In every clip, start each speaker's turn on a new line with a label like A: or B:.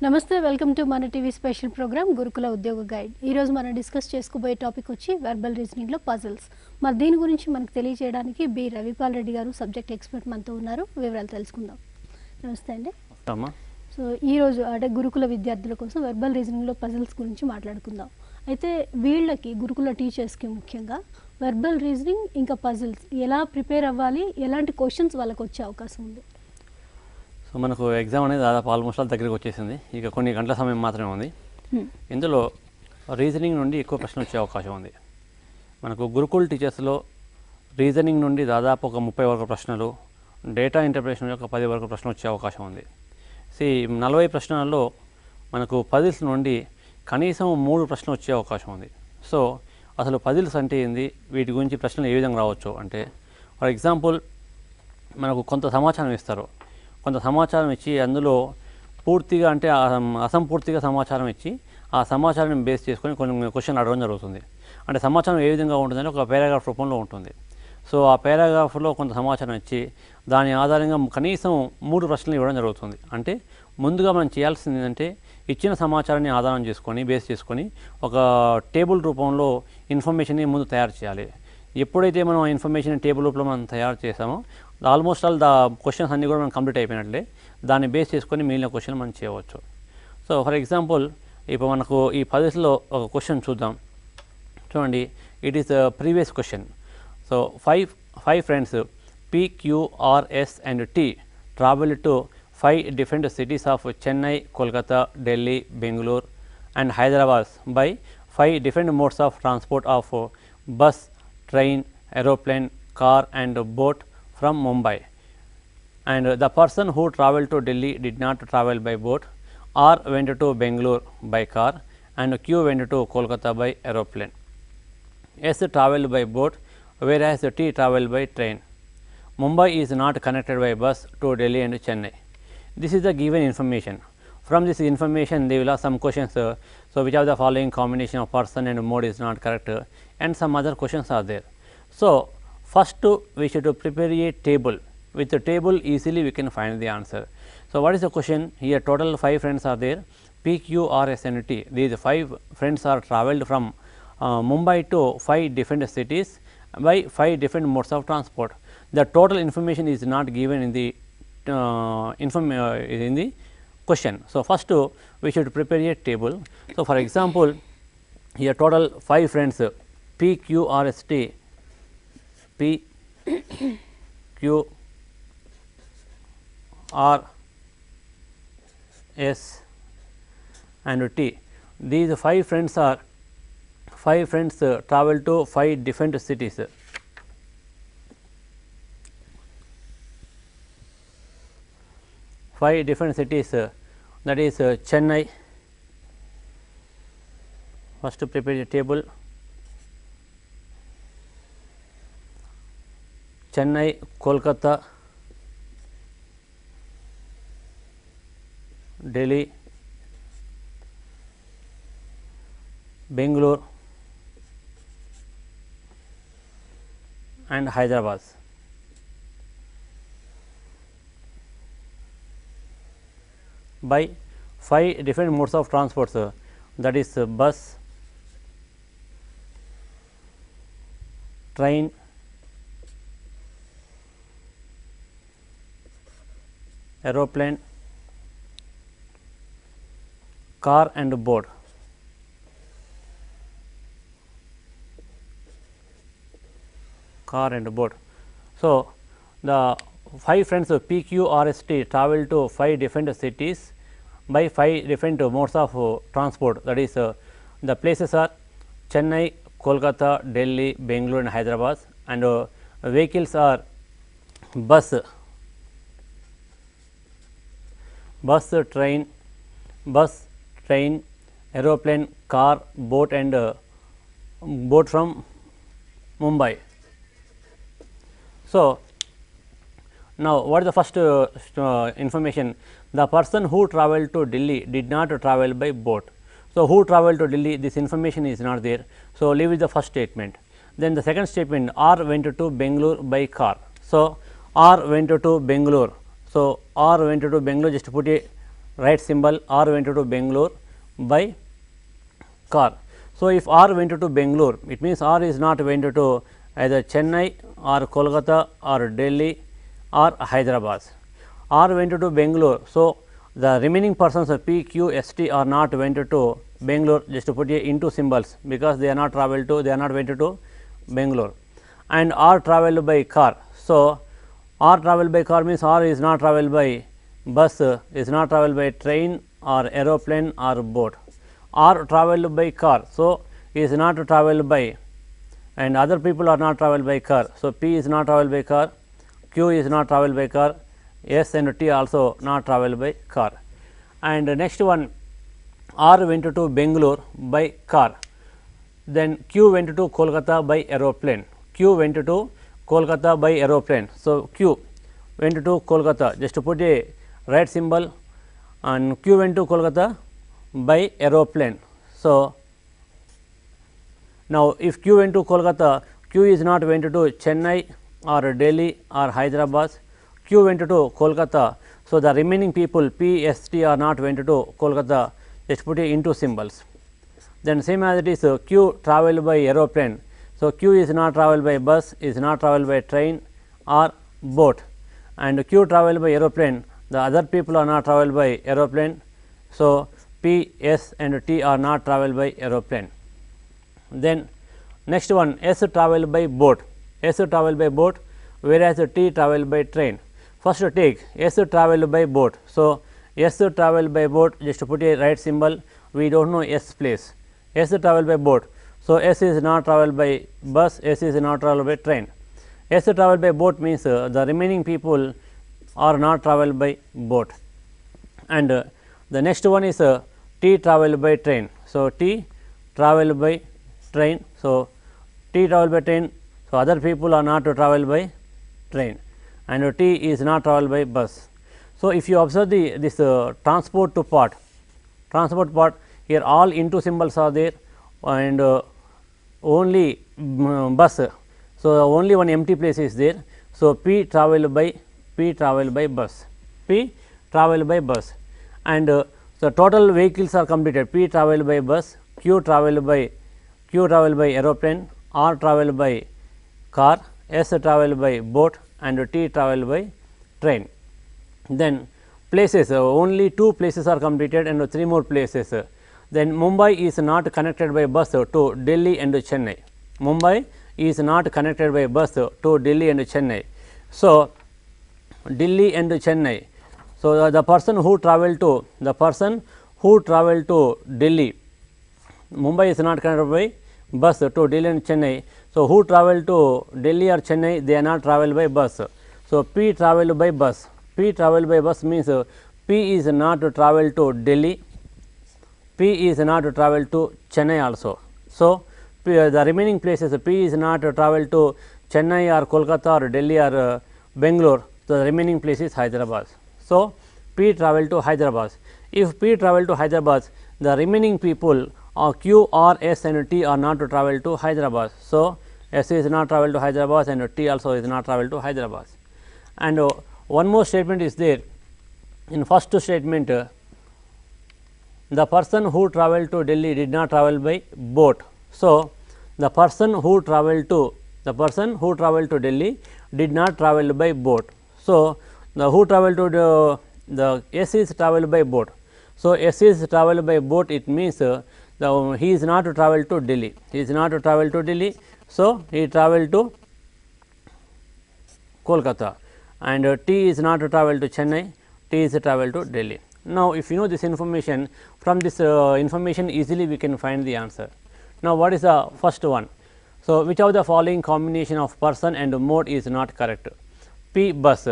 A: నమస్తే, welcome to మన TV special programme గురుకుల ఉద్యోగ గైడ్. ఈరోజు మనం డిస్కస్ చేసుకోబోయే టాపిక్ వచ్చి వెర్బల్ రీజనింగ్లో పజిల్స్. మరి దీని గురించి మనకు తెలియజేయడానికి బి రవిపాల్ రెడ్డి గారు సబ్జెక్ట్ ఎక్స్పర్ట్ మనతో ఉన్నారు. వివరాలు తెలుసుకుందాం. నమస్తే అండి. సో ఈరోజు అంటే గురుకుల విద్యార్థుల కోసం వెర్బల్ రీజనింగ్లో పజిల్స్ గురించి మాట్లాడుకుందాం. అయితే వీళ్ళకి గురుకుల టీచర్స్కి ముఖ్యంగా వెర్బల్ రీజనింగ్ ఇంకా పజిల్స్ ఎలా ప్రిపేర్ అవ్వాలి, ఎలాంటి క్వశ్చన్స్ వాళ్ళకి వచ్చే అవకాశం ఉంది?
B: సో మనకు ఎగ్జామ్ అనేది దాదాపు ఆల్మోస్ట్ ఆల్ దగ్గరికి వచ్చేసింది. ఇక కొన్ని గంటల సమయం మాత్రమే ఉంది. ఇందులో రీజనింగ్ నుండి ఎక్కువ ప్రశ్నలు వచ్చే అవకాశం ఉంది. మనకు గురుకుల్ టీచర్స్లో రీజనింగ్ నుండి దాదాపు ఒక 30 వరకు ప్రశ్నలు, డేటా ఇంటర్ప్రిటేషన్ ఒక 10 వరకు ప్రశ్నలు వచ్చే అవకాశం ఉంది. 40 ప్రశ్నలలో మనకు పజిల్స్ నుండి కనీసం 3 ప్రశ్నలు వచ్చే అవకాశం ఉంది. సో అసలు పజిల్స్ అంటే ఏంది, వీటి గురించి ప్రశ్నలు ఏ విధంగా రావచ్చు అంటే, ఫర్ ఎగ్జాంపుల్ మనకు కొంత సమాచారం ఇస్తారు. కొంత సమాచారం ఇచ్చి అందులో పూర్తిగా అంటే అసంపూర్తిగా సమాచారం ఇచ్చి ఆ సమాచారాన్ని బేస్ చేసుకొని కొన్ని క్వశ్చన్ అడగడం జరుగుతుంది. అంటే సమాచారం ఏ విధంగా ఉంటుందంటే ఒక పారాగ్రాఫ్ రూపంలో ఉంటుంది. సో ఆ పారాగ్రాఫ్లో కొంత సమాచారం ఇచ్చి దాని ఆధారంగా కనీసం 3 ప్రశ్నలు ఇవ్వడం జరుగుతుంది. అంటే ముందుగా మనం చేయాల్సింది ఏంటంటే ఇచ్చిన సమాచారాన్ని ఆధారం చేసుకొని బేస్ చేసుకొని ఒక టేబుల్ రూపంలో ఇన్ఫర్మేషన్ని ముందు తయారు చేయాలి. ఎప్పుడైతే మనం ఆ ఇన్ఫర్మేషన్ టేబుల్ రూపంలో మనం తయారు చేసామో ఆల్మోస్ట్ ఆల్ క్వశ్చన్స్ అన్నీ కూడా మనం కంప్లీట్ అయిపోయినట్లే. దాన్ని బేస్ చేసుకొని మిగిలిన క్వశ్చన్ మనం చేయవచ్చు. సో ఫర్ ఎగ్జాంపుల్ ఇప్పుడు మనకు ఈ పజిల్స్లో ఒక క్వశ్చన్ చూద్దాం. చూడండి, it is previous question. So five friends PQRS and T travel to 5 different cities of Chennai, Kolkata, Delhi, Bangalore and Hyderabad by 5 different modes of transport of bus, train, aeroplane, car and boat from Mumbai. And the person who travelled to Delhi did not travel by boat. R went to Bangalore by car and Q went to Kolkata by aeroplane. S travelled by boat whereas T travelled by train. Mumbai is not connected by bus to Delhi and Chennai. This is the given information. From this information they will have some questions. So which of the following combination of person and mode is not correct, and some other questions are there. So first we should prepare a table. With the table easily we can find the answer. So what is the question? Here total 5 friends are there, PQRS and T. These 5 friends are travelled from Mumbai to 5 different cities by 5 different modes of transport. The total information is not given in the question. So first we should prepare a table. So for example here total 5 friends PQRST, PQRS and T. These 5 friends are 5 friends travel to 5 different cities. Five different cities, that is Chennai. First to prepare the table. Chennai, Kolkata, Delhi, Bangalore and Hyderabad. By 5 different modes of transport, that is bus, train, aeroplane, car and boat. Car and boat. So the 5 friends PQRST travel to 5 different cities by 5 different modes of transport. That is the places are Chennai, Kolkata, Delhi, Bangalore and Hyderabad, and vehicles are bus, train, aeroplane, car, boat and boat from Mumbai. So now what is the first information? The person who travelled to Delhi did not travel by boat. So who travelled to Delhi, this information is not there. So leave with the first statement. Then the second statement, R went to Bangalore by car. So R went to Bangalore. So R went to Bangalore, just put a right symbol, R went to Bangalore by car. So, if R went to Bangalore, it means R is not went to either Chennai or Kolkata or Delhi or Hyderabad. R went to Bangalore. So, the remaining persons of P, Q, S, T are not went to Bangalore, just to put it into symbols, because they are not traveled to, they are not went to Bangalore, and R travelled by car. So, R travelled by car means R is not travelled by bus, is not travelled by train or aeroplane or boat. R travelled by car. So, is not travelled by, and other people are not travelled by car. So, P is not travelled by car, Q is not travelled by car, S and T also not travelled by car. And next one, R went to Bangalore by car, then Q went to Kolkata by aeroplane. Q went to Kolkata by aeroplane. So, Q went to Kolkata, just to put a right symbol, and Q went to Kolkata by aeroplane. So, now if Q went to Kolkata, Q is not went to Chennai or Delhi or Hyderabad, Q went to Kolkata. So, the remaining people P, S, T are not went to Kolkata, just put it into symbols. Then same as it is, Q travelled by aeroplane. So, Q is not travelled by bus, is not travelled by train or boat, and Q travelled by aeroplane, the other people are not travelled by aeroplane. So, P, S and T are not travelled by aeroplane. Then next one, S travelled by boat, S travelled by boat, whereas T travelled by train. First take S travelled by boat. So, S travelled by boat, just to put a right symbol, we do not know S place, S travelled by boat. So, S is not travelled by bus, S is not travelled by train. S travelled by boat means the remaining people are not travelled by boat. And the next one is T travelled by train. So, T travelled by train. So, T travelled by train. So, other people are not to travel by train, and T is not travelled by bus. So, if you observe this transport part, here all into symbols are there, and only bus. So, only one empty place is there. So, P travelled by bus, P travelled by bus, and so total vehicles are completed. P travelled by bus, Q travelled by aeroplane, R travelled by car, S travelled by boat, and T travelled by train. Then places, only 2 places are completed and 3 more places. Then Mumbai is not connected by bus to Delhi and Chennai. Mumbai is not connected by bus to Delhi and Chennai. So, Delhi and Chennai. So, the person who travelled to Delhi, Mumbai is not connected by bus to Delhi and Chennai. So, who travelled to Delhi or Chennai, they are not travelled by bus. So, P travelled by bus. P travelled by bus means P is not to travel to Delhi, P is not to travel to Chennai also. So, the remaining places P is not to travel to Chennai or Kolkata or Delhi or Bangalore. So, the remaining place is Hyderabad. So, P travel to Hyderabad. If P travel to Hyderabad, the remaining people Q, R, S and T are not to travel to Hyderabad. So, S is not travel to Hyderabad and T also is not travel to Hyderabad. And one more statement is there. In first statement, the person who travelled to Delhi did not travel by boat. So, the person who travelled to Delhi did not travel by boat. So, the who travelled to the S is travelled by boat. So, S is travelled by boat, it means he is not to travel to Delhi. He is not to travel to Delhi. So, he travelled to Kolkata, and T is not to travel to Chennai, T is to travel to Delhi. Now, if you know this information, from this information easily we can find the answer. Now, what is the first one? So, which of the following combination of person and mode is not correct? P bus.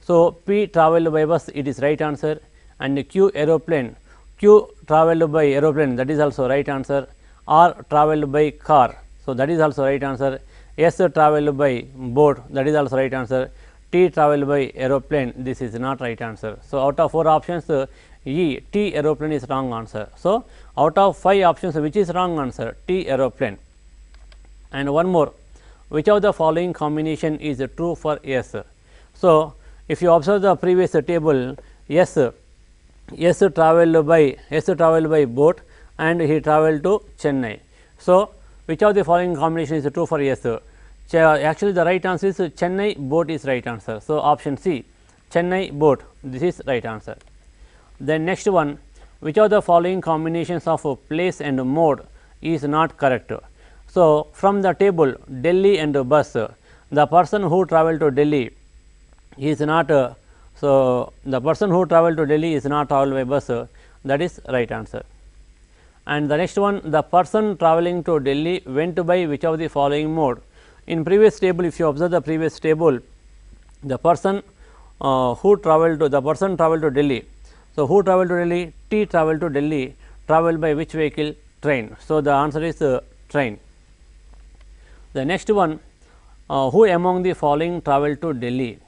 B: So, P travelled by bus, it is right answer, and Q aeroplane, Q travelled by aeroplane, that is also right answer. R travelled by car, so that is also right answer. S travelled by boat, that is also right answer. T travelled by aeroplane, this is not right answer. So, out of 4 options, E, T aeroplane is wrong answer. So, out of 5 options, which is wrong answer? T aeroplane. And one more, which of the following combination is true for S? So, if you observe the previous table, S S travelled by boat and he travelled to Chennai. So, which of the following combination is true for S? Actually, the right answer is Chennai boat is right answer. So, option C, Chennai boat, this is right answer. Then next one, which of the following combinations of place and mode is not correct? So, from the table Delhi and bus, the person who travelled to Delhi is not so the person who travelled to Delhi is not travelled by bus, that is right answer. And the next one, the person travelling to Delhi went by which of the following mode? In previous table, if you observe the previous table, the person who travelled to Delhi. So, who travelled to Delhi? T travelled to Delhi, travelled by which vehicle? Train. So, the answer is train. The next one, who among the following travelled to Delhi?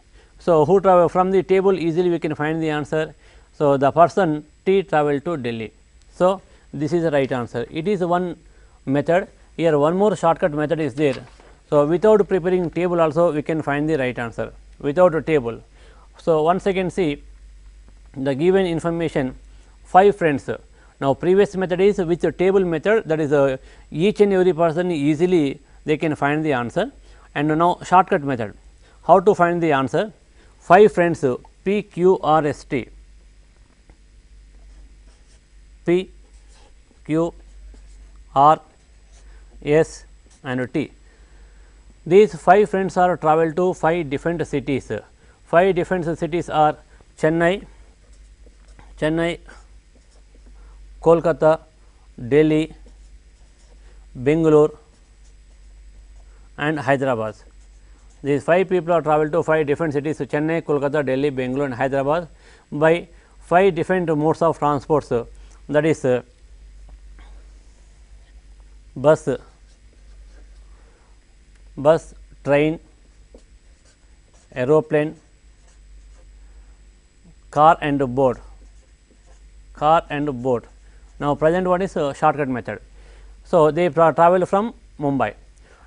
B: So, who travel from the table easily we can find the answer. So, the person T travelled to Delhi. So, this is the right answer. It is one method. Here one more shortcut method is there. So, without preparing table also we can find the right answer without a table. So, once again see the given information 5 friends. Now, previous method is with the table method, that is each and every person easily they can find the answer, and now shortcut method. How to find the answer? 5 friends P, Q, R, S, T. P, Q, R, S and T. These 5 friends are travelled to 5 different cities. 5 different cities are Chennai, Kolkata, Delhi, Bangalore and Hyderabad. These 5 people are travelled to 5 different cities, Chennai, Kolkata, Delhi, Bangalore and Hyderabad by 5 different modes of transports, that is bus, train, aeroplane, car and boat. Now, present one is shortcut method. So, they travel from Mumbai.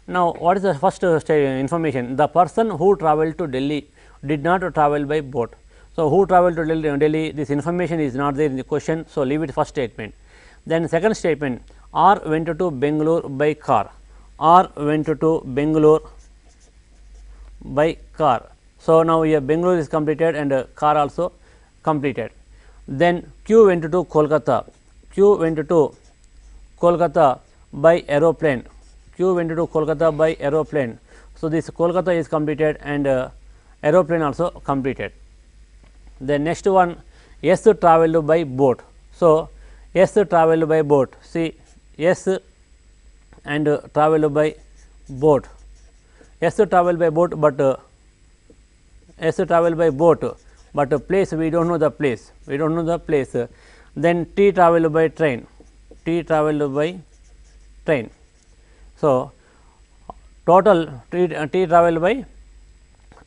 B: Now, what is the first information? The person who travelled to Delhi did not travel by boat. So, who travelled to Delhi, this information is not there in the question. So, leave it first statement. Then second statement, R went to Bangalore by car. R went to Bangalore by car. So, now here Bangalore is completed and car also completed. Then Q went to Kolkata. Q went to Kolkata by aeroplane. Q went to Kolkata by aeroplane. So, this Kolkata is completed and aeroplane also completed. Then next one, S travelled by boat. So, S travelled by boat. See, S and travelled by boat. S travelled by boat, but place we don't know the place. Then T travelled by train. So, total T travelled by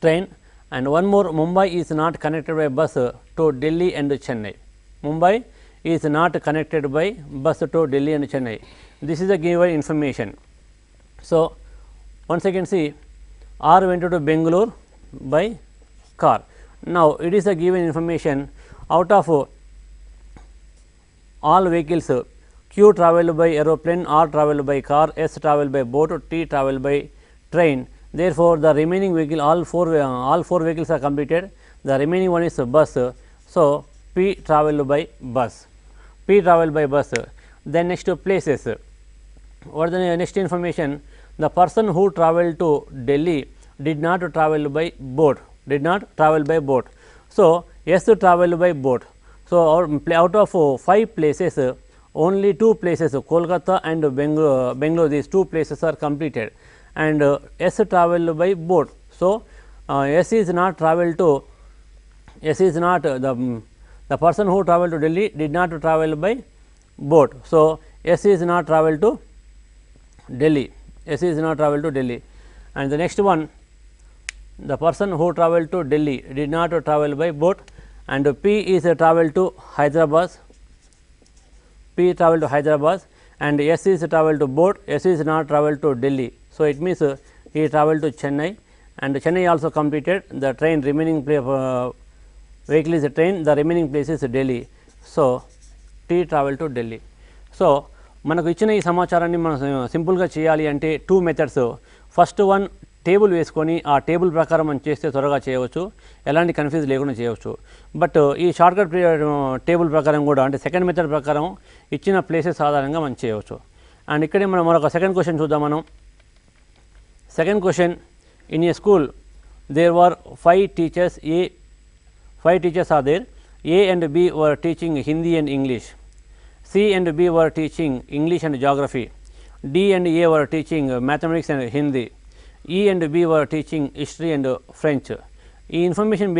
B: train, and one more, Mumbai is not connected by bus to Delhi and Chennai. Mumbai is not connected by bus to Delhi and Chennai. This is the given information. So, once again see, R went to Bangalore by car. Now, it is a given information out of all vehicles, Q travelled by aeroplane, R travelled by car, S travelled by boat, T travelled by train. Therefore, the remaining vehicle, all four vehicles are completed. The remaining one is bus. So, P travelled by bus. Then next places. What is the next information? The person who travelled to Delhi did not travel by boat. So, S travelled by boat. So, out of 5 places, only 2 places, Kolkata and Bangalore, these 2 places are completed, and S travelled by boat. So, S is not the person who travelled to Delhi did not travel by boat. So, S is not travelled to Delhi. And the next one, the person who travelled to Delhi did not travel by boat, and P is travelled to Hyderabad. And S is travelled to boat. S is not travelled to Delhi. So, it means he travelled to Chennai, and Chennai also completed. The train remaining vehicle is a train, the remaining place is Delhi. So to travel to Delhi. So మనకు ఇచ్చిన ఈ సమాచారాన్ని మనం సింపుల్గా చేయాలి అంటే 2 methods. First one, table వేసుకొని ఆ టేబుల్ ప్రకారం మనం చేస్తే త్వరగా చేయవచ్చు, ఎలాంటి కన్ఫ్యూజ్ లేకుండా చేయవచ్చు. బట్ ఈ షార్ట్కట్ టేబుల్ ప్రకారం కూడా అంటే సెకండ్ మెథడ్ ప్రకారం ఇచ్చిన ప్లేసెస్ ఆధారంగా మనం చేయవచ్చు. అండ్ ఇక్కడే మనం మరొక సెకండ్ క్వశ్చన్ చూద్దాం. మనం second question, in a school there were 5 teachers. 5 teachers are there. A and B were teaching Hindi and English. C and B were teaching English and geography. D and A were teaching mathematics and Hindi. E and B were teaching history and French. ఈ information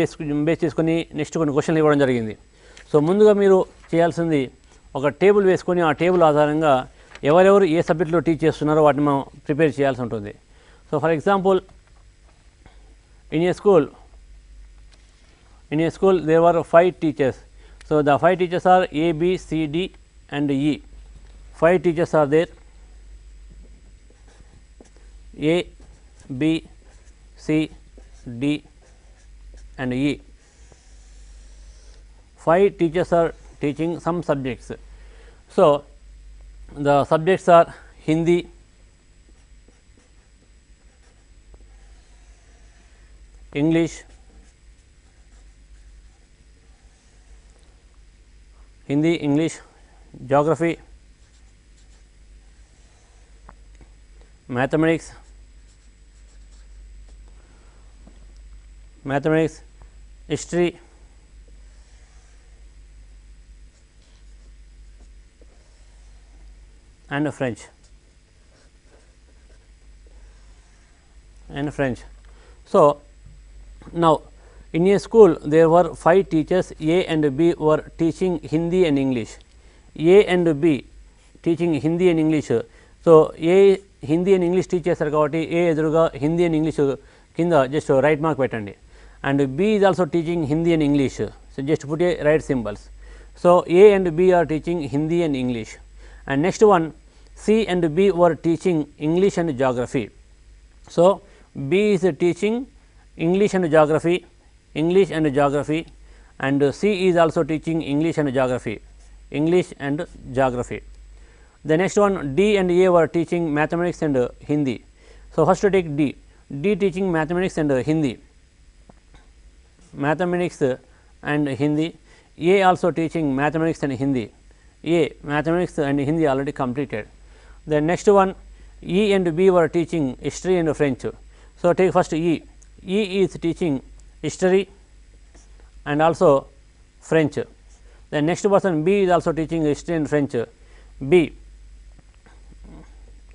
B: base చేసుకొని next కొన్ని క్వశ్చన్లు ఇవ్వడం జరిగింది. So ముందుగా మీరు చేయాల్సింది ఒక టేబుల్ వేసుకొని ఆ టేబుల్ ఆధారంగా ఎవరెవరు ఏ సబ్జెక్టులో టీచ్ చేస్తున్నారో వాటిని మనం ప్రిపేర్ చేయాల్సి ఉంటుంది. So for example, in a school there were 5 teachers. So the 5 teachers are A, B, C, D and E. 5 teachers are there. A, B, C, D and E. 5 teachers are teaching some subjects. So the subjects are Hindi, English, geography, mathematics, history, and French. So now in a school there were 5 teachers. A and B were teaching Hindi and English. A and B teaching Hindi and English. So A Hindi and English teach చేస్తారు కాబట్టి A ఎదురుగా Hindi and English కింద just right mark పెట్టండి. And B is also teaching Hindi and English. So just put a right symbols. So A and B are teaching Hindi and English. And next one, C and B were teaching English and geography. So B is teaching English and geography, and C is also teaching English and geography. The next one, D and A were teaching mathematics and Hindi. So first to take D. D teaching mathematics and Hindi. A also teaching mathematics and Hindi. Mathematics and Hindi already completed. The next one, E and B were teaching history and French. So take first E. E is teaching history and also French. The next person, B is also teaching history and French. B,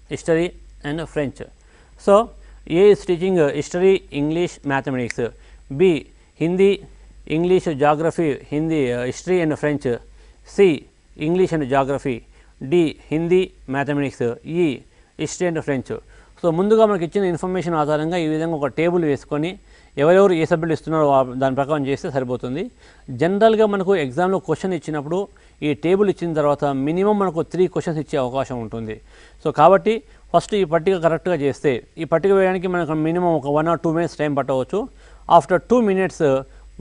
B: history and French. So A is teaching history, English, mathematics. B, Hindi, English, geography, history and French. C, English and geography. D, Hindi, mathematics. E, history and French. So ముందుగా మనకి ఇచ్చిన information ఆధారంగా ఈ విధంగా ఒక table వేసుకొని ఎవరెవరు ఏ subject ఇస్తున్నారో దాని ప్రకారం చేస్తే సరిపోతుంది. జనరల్గా మనకు ఎగ్జామ్లో క్వశ్చన్ ఇచ్చినప్పుడు ఈ టేబుల్ ఇచ్చిన తర్వాత మినిమం మనకు 3 క్వశ్చన్స్ ఇచ్చే అవకాశం ఉంటుంది. సో కాబట్టి ఫస్ట్ ఈ పట్టిక కరెక్ట్గా చేస్తే ఈ పట్టిక వేయడానికి మనకు మినిమం ఒక 1 or 2 minutes టైం పట్టవచ్చు. ఆఫ్టర్ 2 minutes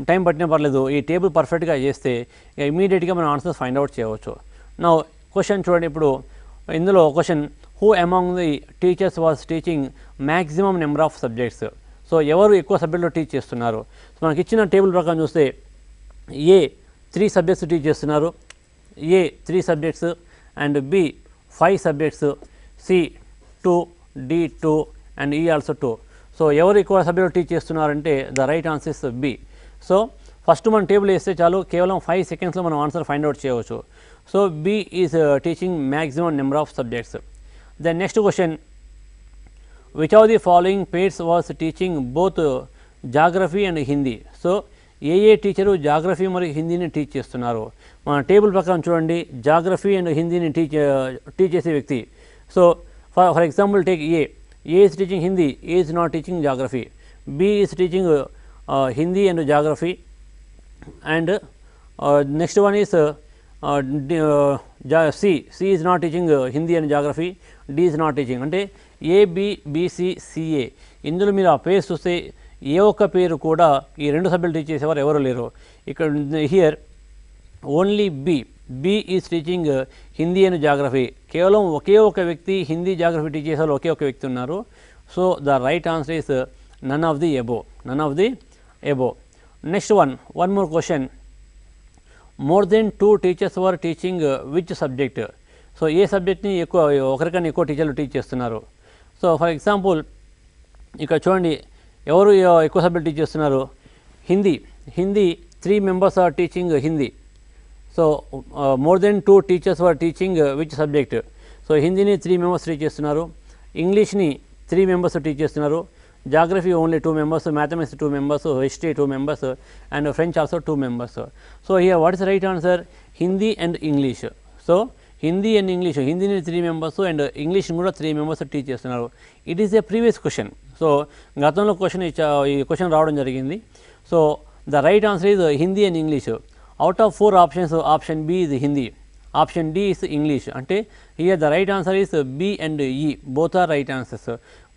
B: టైం పట్టినా పర్లేదు, ఈ టేబుల్ పర్ఫెక్ట్గా చేస్తే ఇమీడియట్గా మనం ఆన్సర్స్ ఫైండ్ అవుట్ చేయవచ్చు. నా క్వశ్చన్ చూడండి, ఇప్పుడు ఇందులో question, who among the teachers was teaching maximum number of subjects. So ఎవరు ఎక్కువ సబ్జెక్టులో టీచ్ చేస్తున్నారు. సో మనకి ఇచ్చిన టేబుల్ ప్రకారం చూస్తే ఏ 3 subjects టీచ్ చేస్తున్నారు, A 3 subjects and B 5 subjects, C 2, D 2 and E also 2. So ఎవరు ఎక్కువ సబ్జెక్టులో టీచ్ చేస్తున్నారంటే the right answer is B. So first మనం టేబుల్ వేస్తే చాలు, కేవలం 5 secondsలో మనం ఆన్సర్ ఫైండ్ అవుట్ చేయవచ్చు. So B is teaching maximum number of subjects. The next question, which of the following pairs was teaching both geography and Hindi. So A teacher geography మరియు హిందీని teach చేస్తున్నారు. మన table ప్రకారం చూడండి, geography and హిందీని teach చేసే వ్యక్తి. So for example take A is teaching Hindi, A is not teaching geography. B is teaching Hindi and geography, and next one is C is not teaching Hindi and geography, D is not teaching. అంటే A, B, B, C, C, A. ఇందులో మీరు ఆ pairs చూస్తే ఏ ఒక్క పేరు కూడా ఈ 2 సబ్జెక్టులు టీచ్ చేసేవారు ఎవరు లేరు. ఇక్కడ here only B is teaching Hindi and geography. కేవలం ఒకే ఒక వ్యక్తి హిందీ జాగ్రఫీ టీచ్ చేసే వాళ్ళు ఒకే ఒక వ్యక్తి ఉన్నారు. So the right answer is none of the above. Next one more question. More than 2 teachers were teaching which subject. So ఏ సబ్జెక్ట్ని ఒకరికన్నా ఎక్కువ టీచర్లు టీచ్ చేస్తున్నారు. సో ఫర్ ఎగ్జాంపుల్ ఇక్కడ చూడండి, ఎవరు ఎక్కువ సబ్జెక్ట్ టీచ్ చేస్తున్నారు? Hindi 3 members are teaching Hindi. So more than 2 teachers were teaching which subject. So హిందీని 3 మెంబర్స్ టీచ్ చేస్తున్నారు, ఇంగ్లీష్ని 3 మెంబర్స్ టీచ్ చేస్తున్నారు, geography only 2 members, mathematics 2 members, history 2 members and French also 2 members. So here what is right answer? Hindi and English. So Hindi and English, హిందీని 3 members and ఇంగ్లీష్ని కూడా 3 members teach చేస్తున్నారు. It is a previous question. So గతంలో ఈ question రావడం జరిగింది. So the right answer is Hindi and English. Out of 4 options, option B is Hindi, option D is English. అంటే here the right answer is B and E, both are right answers.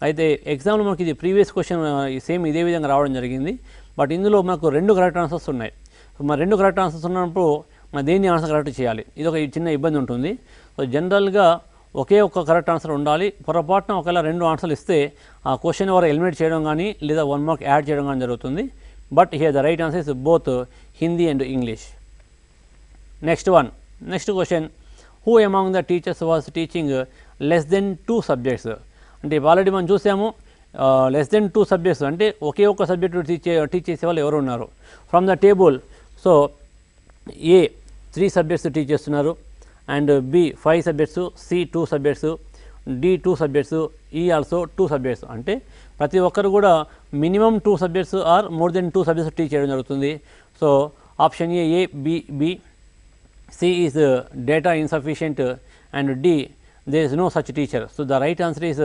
B: అయితే ఎగ్జామ్లో మనకి ఇది previous question same ఇదే విధంగా రావడం జరిగింది. But ఇందులో మనకు 2 కరెక్ట్ ఆన్సర్స్ ఉన్నాయి. మరి 2 కరెక్ట్ ఆన్సర్స్ ఉన్నప్పుడు మనం దేన్ని ఆన్సర్ కరెక్ట్ చేయాలి? ఇది ఒక చిన్న ఇబ్బంది ఉంటుంది. సో జనరల్గా ఒకే ఒక కరెక్ట్ ఆన్సర్ ఉండాలి. పొరపాటున ఒకవేళ 2 ఆన్సర్లు ఇస్తే ఆ క్వశ్చన్ ఎవరు ఎలిమినేట్ చేయడం కానీ లేదా 1 మార్క్ యాడ్ చేయడం కానీ జరుగుతుంది. But here the right answer is both Hindi and English. Next question. Who among the teachers was teaching less than 2 subjects. అంటే ఆల్రెడీ మనం చూసాము లెస్ దెన్ 2 సబ్జెక్ట్స్ అంటే ఒకే ఒక సబ్జెక్టు టీచ్ చేసే వాళ్ళు ఎవరు ఉన్నారు. From the table, so A 3 subjects teach చేస్తున్నారు, and B 5 subjects, C 2 subjects, D 2 subjects, E also 2 subjects. అంటే ప్రతి ఒక్కరు కూడా minimum 2 subjects or more than 2 subjects teach చేయడం జరుగుతుంది. So option A B, C is data insufficient and D there is no such teacher. So the right answer is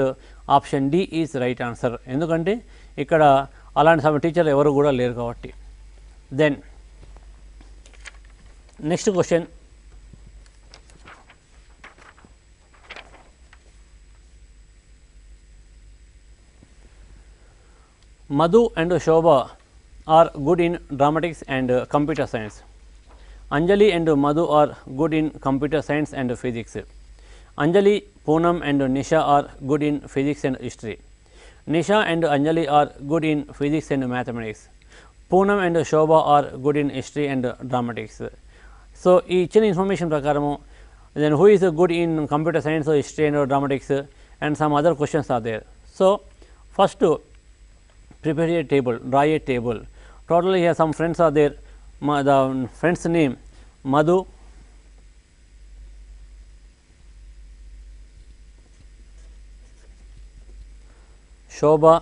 B: option D is right answer. ఎందుకంటే ఇక్కడ అలాంటి సమ teacher ఎవరు కూడా లేరు కాబట్టి. Then next question. Madhu and Shobha are good in dramatics and computer science. Anjali and Madhu are good in computer science and physics. Anjali, Poonam and Nisha are good in physics and history. Nisha and Anjali are good in physics and mathematics. Poonam and Shobha are good in history and dramatics. So ఈ ఇచ్చిన information ప్రకారము then who is good in computer science or history and dramatics and some other questions are there. So first prepare a table, draw a table. Totally here some friends are there. The friend's name Madhu, Shobha,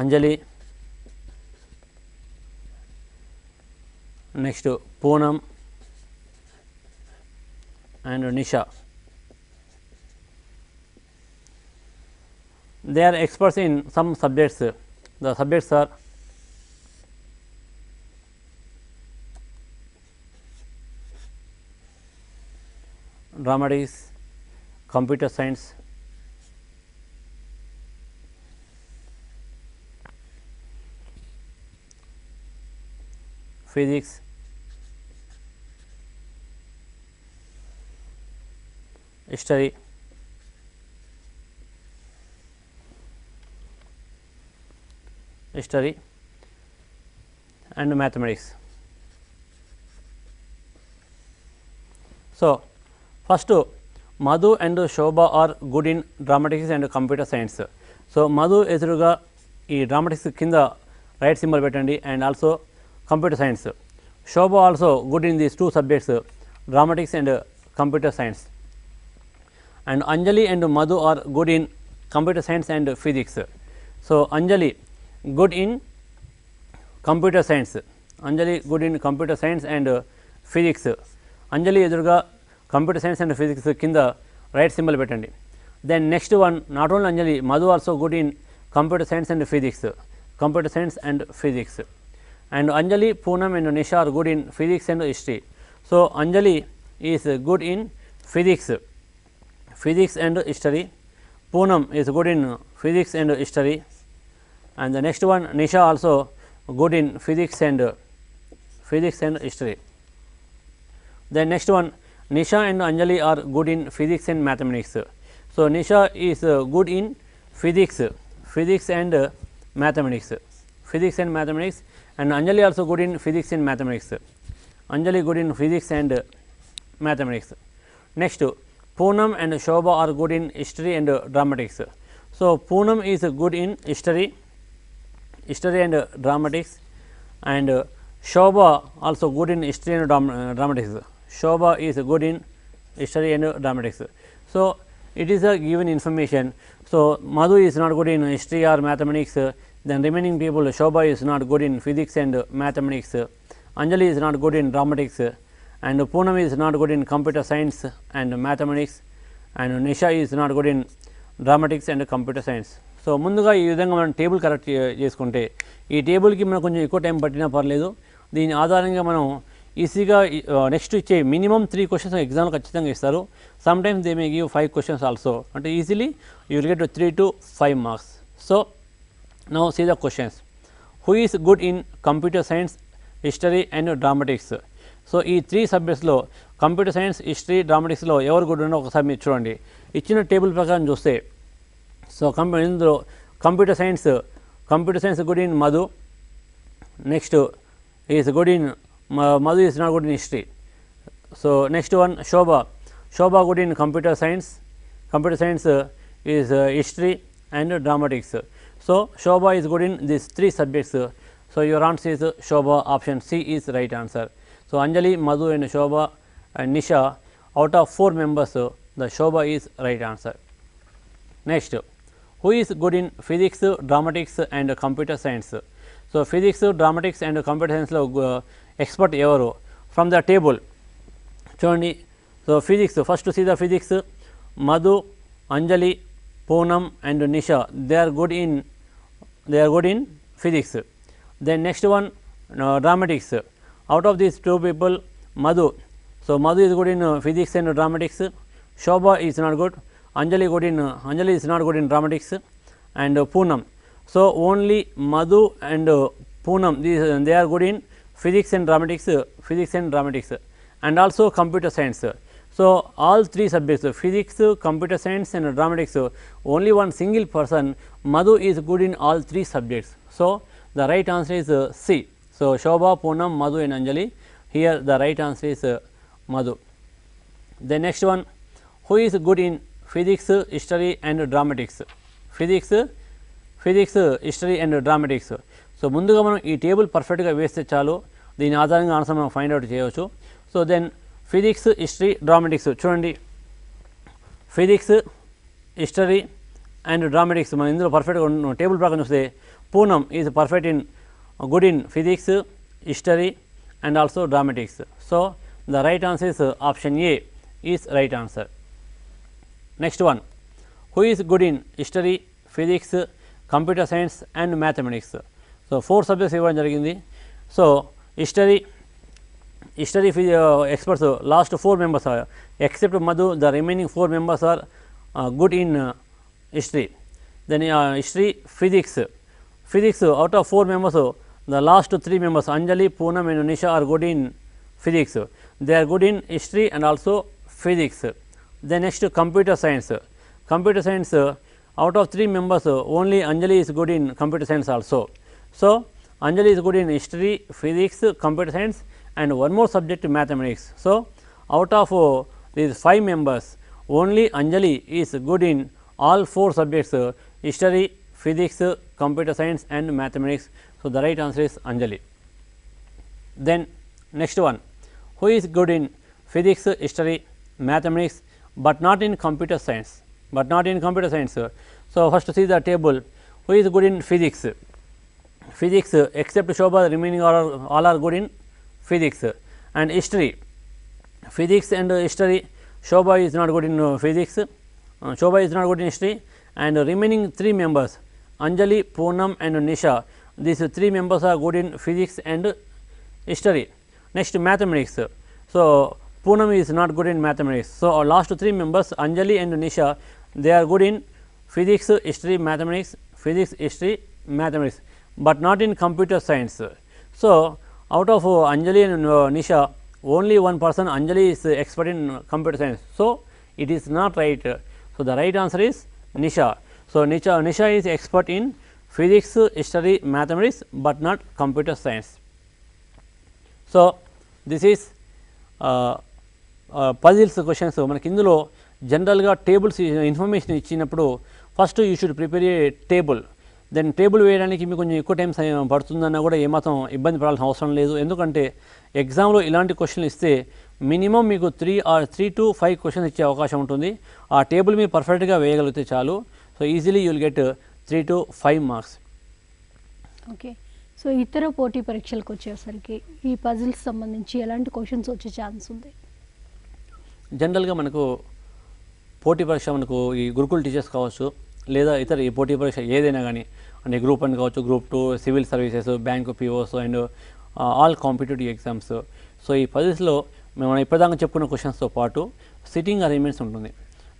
B: Anjali, next Poonam and Nisha. They are experts in some subjects. The subjects are dramatics, computer science, physics, history, and mathematics. So first Madhu and Shobha are good in dramatics and computer science. So Madhu ఎదురుగా ఈ dramatics కింద right symbol పెట్టండి and also computer science. Shobha also good in these 2 subjects, dramatics and computer science. And Anjali and Madhu are good in computer science and physics. So Anjali good in computer science, Anjali good in computer science and physics. Anjali ఎదురుగా computer science and physics కింద right symbol పెట్టండి. Then next one, not only Anjali, Madhu also good in computer science and physics, and Anjali, Poonam and Nisha are good in physics and history. So Anjali is good in physics and history, Poonam is good in physics and history, and the next one Nisha also good in physics and physics and history. Then next one, Nisha and Anjali are good in physics and mathematics. So, Nisha is good in physics and mathematics, and Anjali also good in physics and mathematics. Anjali good in physics and mathematics. Next, Poonam and Shobha are good in history and dramatics. So, Poonam is good in history and dramatics, and Shobha also good in history and dramatics. Shobha is good in history and dramatics. So, it is a given information. So, Madhu is not good in history or mathematics, then remaining people, Shobha is not good in physics and mathematics, Anjali is not good in dramatics, and Poonam is not good in computer science and mathematics, and Nisha is not good in dramatics and computer science. So ముందుగా ఈ విధంగా మనం table correct చేసుకుంటే ఈ టేబుల్కి మనకు కొంచెం ఎక్కువ time పట్టినా పర్లేదు. దీని ఆధారంగా మనం ఈజీగా నెక్స్ట్ ఇచ్చే మినిమం 3 క్వశ్చన్స్ ఎగ్జామ్లో ఖచ్చితంగా ఇస్తారు. Sometimes they may give 5 questions also, అంటే easily you will get 3 to 5 marks. So now see the questions. Who is good in computer science, history and dramatics? So ఈ 3 సబ్జెక్ట్స్లో computer science, history, డ్రామాటిక్స్లో ఎవరు good ఉన్నారో ఒకసారి మీరు చూడండి. ఇచ్చిన టేబుల్ ప్రకారం చూస్తే సో ఇందులో computer science good in Madhu. Next is good in Madhu is not good in history. So next one Shobha good in computer science is history and dramatics. So Shobha is good in this 3 subjects. So your answer is Shobha, option C is right answer. So Anjali, Madhu and Shobha and Nisha, out of 4 members, the Shobha is right answer. Next, who is good in physics, dramatics and computer science? So physics, dramatics and computer science lo expert evaru from the table chudandi. So physics, first to see the physics, Madhu, Anjali, Poonam and Nisha, they are good in physics. Then next one, dramatics, out of these 2 people, Madhu, so Madhu is good in physics and dramatics, Shobha is not good, Anjali is not good in dramatics, and Poonam. So only Madhu and Poonam, they are good in physics and dramatics, and also computer science. So all 3 subjects, physics, computer science and dramatics, only one single person, Madhu, is good in all 3 subjects. So the right answer is C. So Shobha, Poonam, Madhu and Anjali. Here the right answer is Madhu. The next one, who is good in physics, history and dramatics? Physics, history and dramatics. So ముందుగా మనం ఈ table పర్ఫెక్ట్గా వేస్తే చాలు, దీని ఆధారంగా answer మనం find out చేయవచ్చు. So then physics, history, dramatics చూడండి. ఫిజిక్స్, హిస్టరీ అండ్ డ్రామాటిక్స్ మనం ఇందులో పర్ఫెక్ట్గా టేబుల్ ప్రకారం చూస్తే Poonam is perfect in good in physics, history and also dramatics. So the right answer is option A is right answer. Next one, who is good in history, physics, computer science and mathematics? So 4 subjects ఇవ్వడం జరిగింది. So history experts, last 4 members are, except Madhu, the remaining 4 members are good in history. Then history, physics, out of 4 members, the last 3 members, Anjali, Poonam and Nisha, are good in physics. They are good in history and also physics. Then next, computer science, out of 3 members, only Anjali is good in computer science also. So Anjali is good in history, physics, computer science and one more subject, mathematics. So out of these 5 members, only Anjali is good in all 4 subjects, history, physics, computer science and mathematics. So the right answer is Anjali. Then next one, who is good in physics, history, mathematics but not in computer science? So first see the table. Who is good in physics? Except Shobha, remaining all are good in physics. And history, physics and history, Shobha is not good in physics, Shobha is not good in history, and remaining 3 members, Anjali, Poonam and Nisha, these 3 members are good in physics and history. Next, mathematics. So Poonam is not good in mathematics. So our last 3 members, Anjali and Nisha, they are good in physics, history, mathematics, but not in computer science. So out of Anjali and Nisha, only one person, Anjali, is expert in computer science. So, it is not right. So, the right answer is Nisha. So, Nisha is expert in physics, history, mathematics, but not computer science. So, this is puzzles questions. మనకి ఇందులో జనరల్గా tables information ఇచ్చినప్పుడు first you should prepare a table. Then table వేయడానికి మీకు కొంచెం ఎక్కువ time పడుతుందన్నా కూడా ఏమాత్రం ఇబ్బంది పడాల్సిన అవసరం లేదు. ఎందుకంటే ఎగ్జామ్లో ఇలాంటి క్వశ్చన్లు ఇస్తే మినిమం మీకు 3 to 5 క్వశ్చన్స్ ఇచ్చే అవకాశం ఉంటుంది. ఆ టేబుల్ మీరు పర్ఫెక్ట్గా వేయగలిగితే చాలు. So easily you will get 3 to 5 marks.
A: Okay. So ఇతర పోటీ పరీక్షలకు వచ్చేసరికి ఈ పజిల్స్ సంబంధించి ఎలాంటి క్వశ్చన్స్ వచ్చే ఛాన్స్ ఉంది?
B: జనరల్గా మనకు పోటీ పరీక్ష మనకు ఈ గురుకుల్ టీచర్స్ కావచ్చు, లేదా ఇతర ఈ పోటీ పరీక్ష ఏదైనా కానీ, అంటే గ్రూప్ 1 కావచ్చు, group 2, civil services, bank POs and all competitive exams. So ఈ పజిల్స్లో మనం ఇప్పటిదాకా చెప్పుకున్న క్వశ్చన్స్తో పాటు సిట్టింగ్ అరేంజ్మెంట్స్ ఉంటుంది.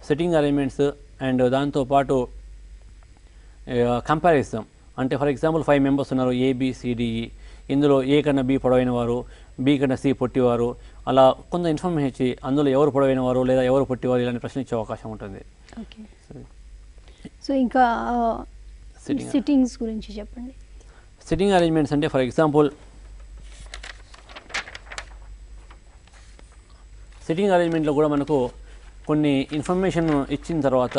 B: సిట్టింగ్ అరేంజ్మెంట్స్ అండ్ దాంతోపాటు కంపారిజన్. అంటే ఫర్ ఎగ్జాంపుల్ 5 మెంబర్స్ ఉన్నారు, ABCDE. ఇందులో ఏ కన్నా బి పొడవైన వారు, బి కన్నా సి పొట్టివారు, అలా కొంత ఇన్ఫర్మేషన్ ఇచ్చి అందులో ఎవరు పొడవైన వారు లేదా ఎవరు పొట్టివారు ఇలాంటి ప్రశ్నలు ఇచ్చే అవకాశం ఉంటుంది.
A: ఓకే. సో ఇంకా సిట్టింగ్స్ గురించి చెప్పండి.
B: సిట్టింగ్ అరేంజ్మెంట్స్ అంటే ఫర్ ఎగ్జాంపుల్ సిట్టింగ్ అరేంజ్మెంట్లో కూడా మనకు కొన్ని ఇన్ఫర్మేషన్ ఇచ్చిన తర్వాత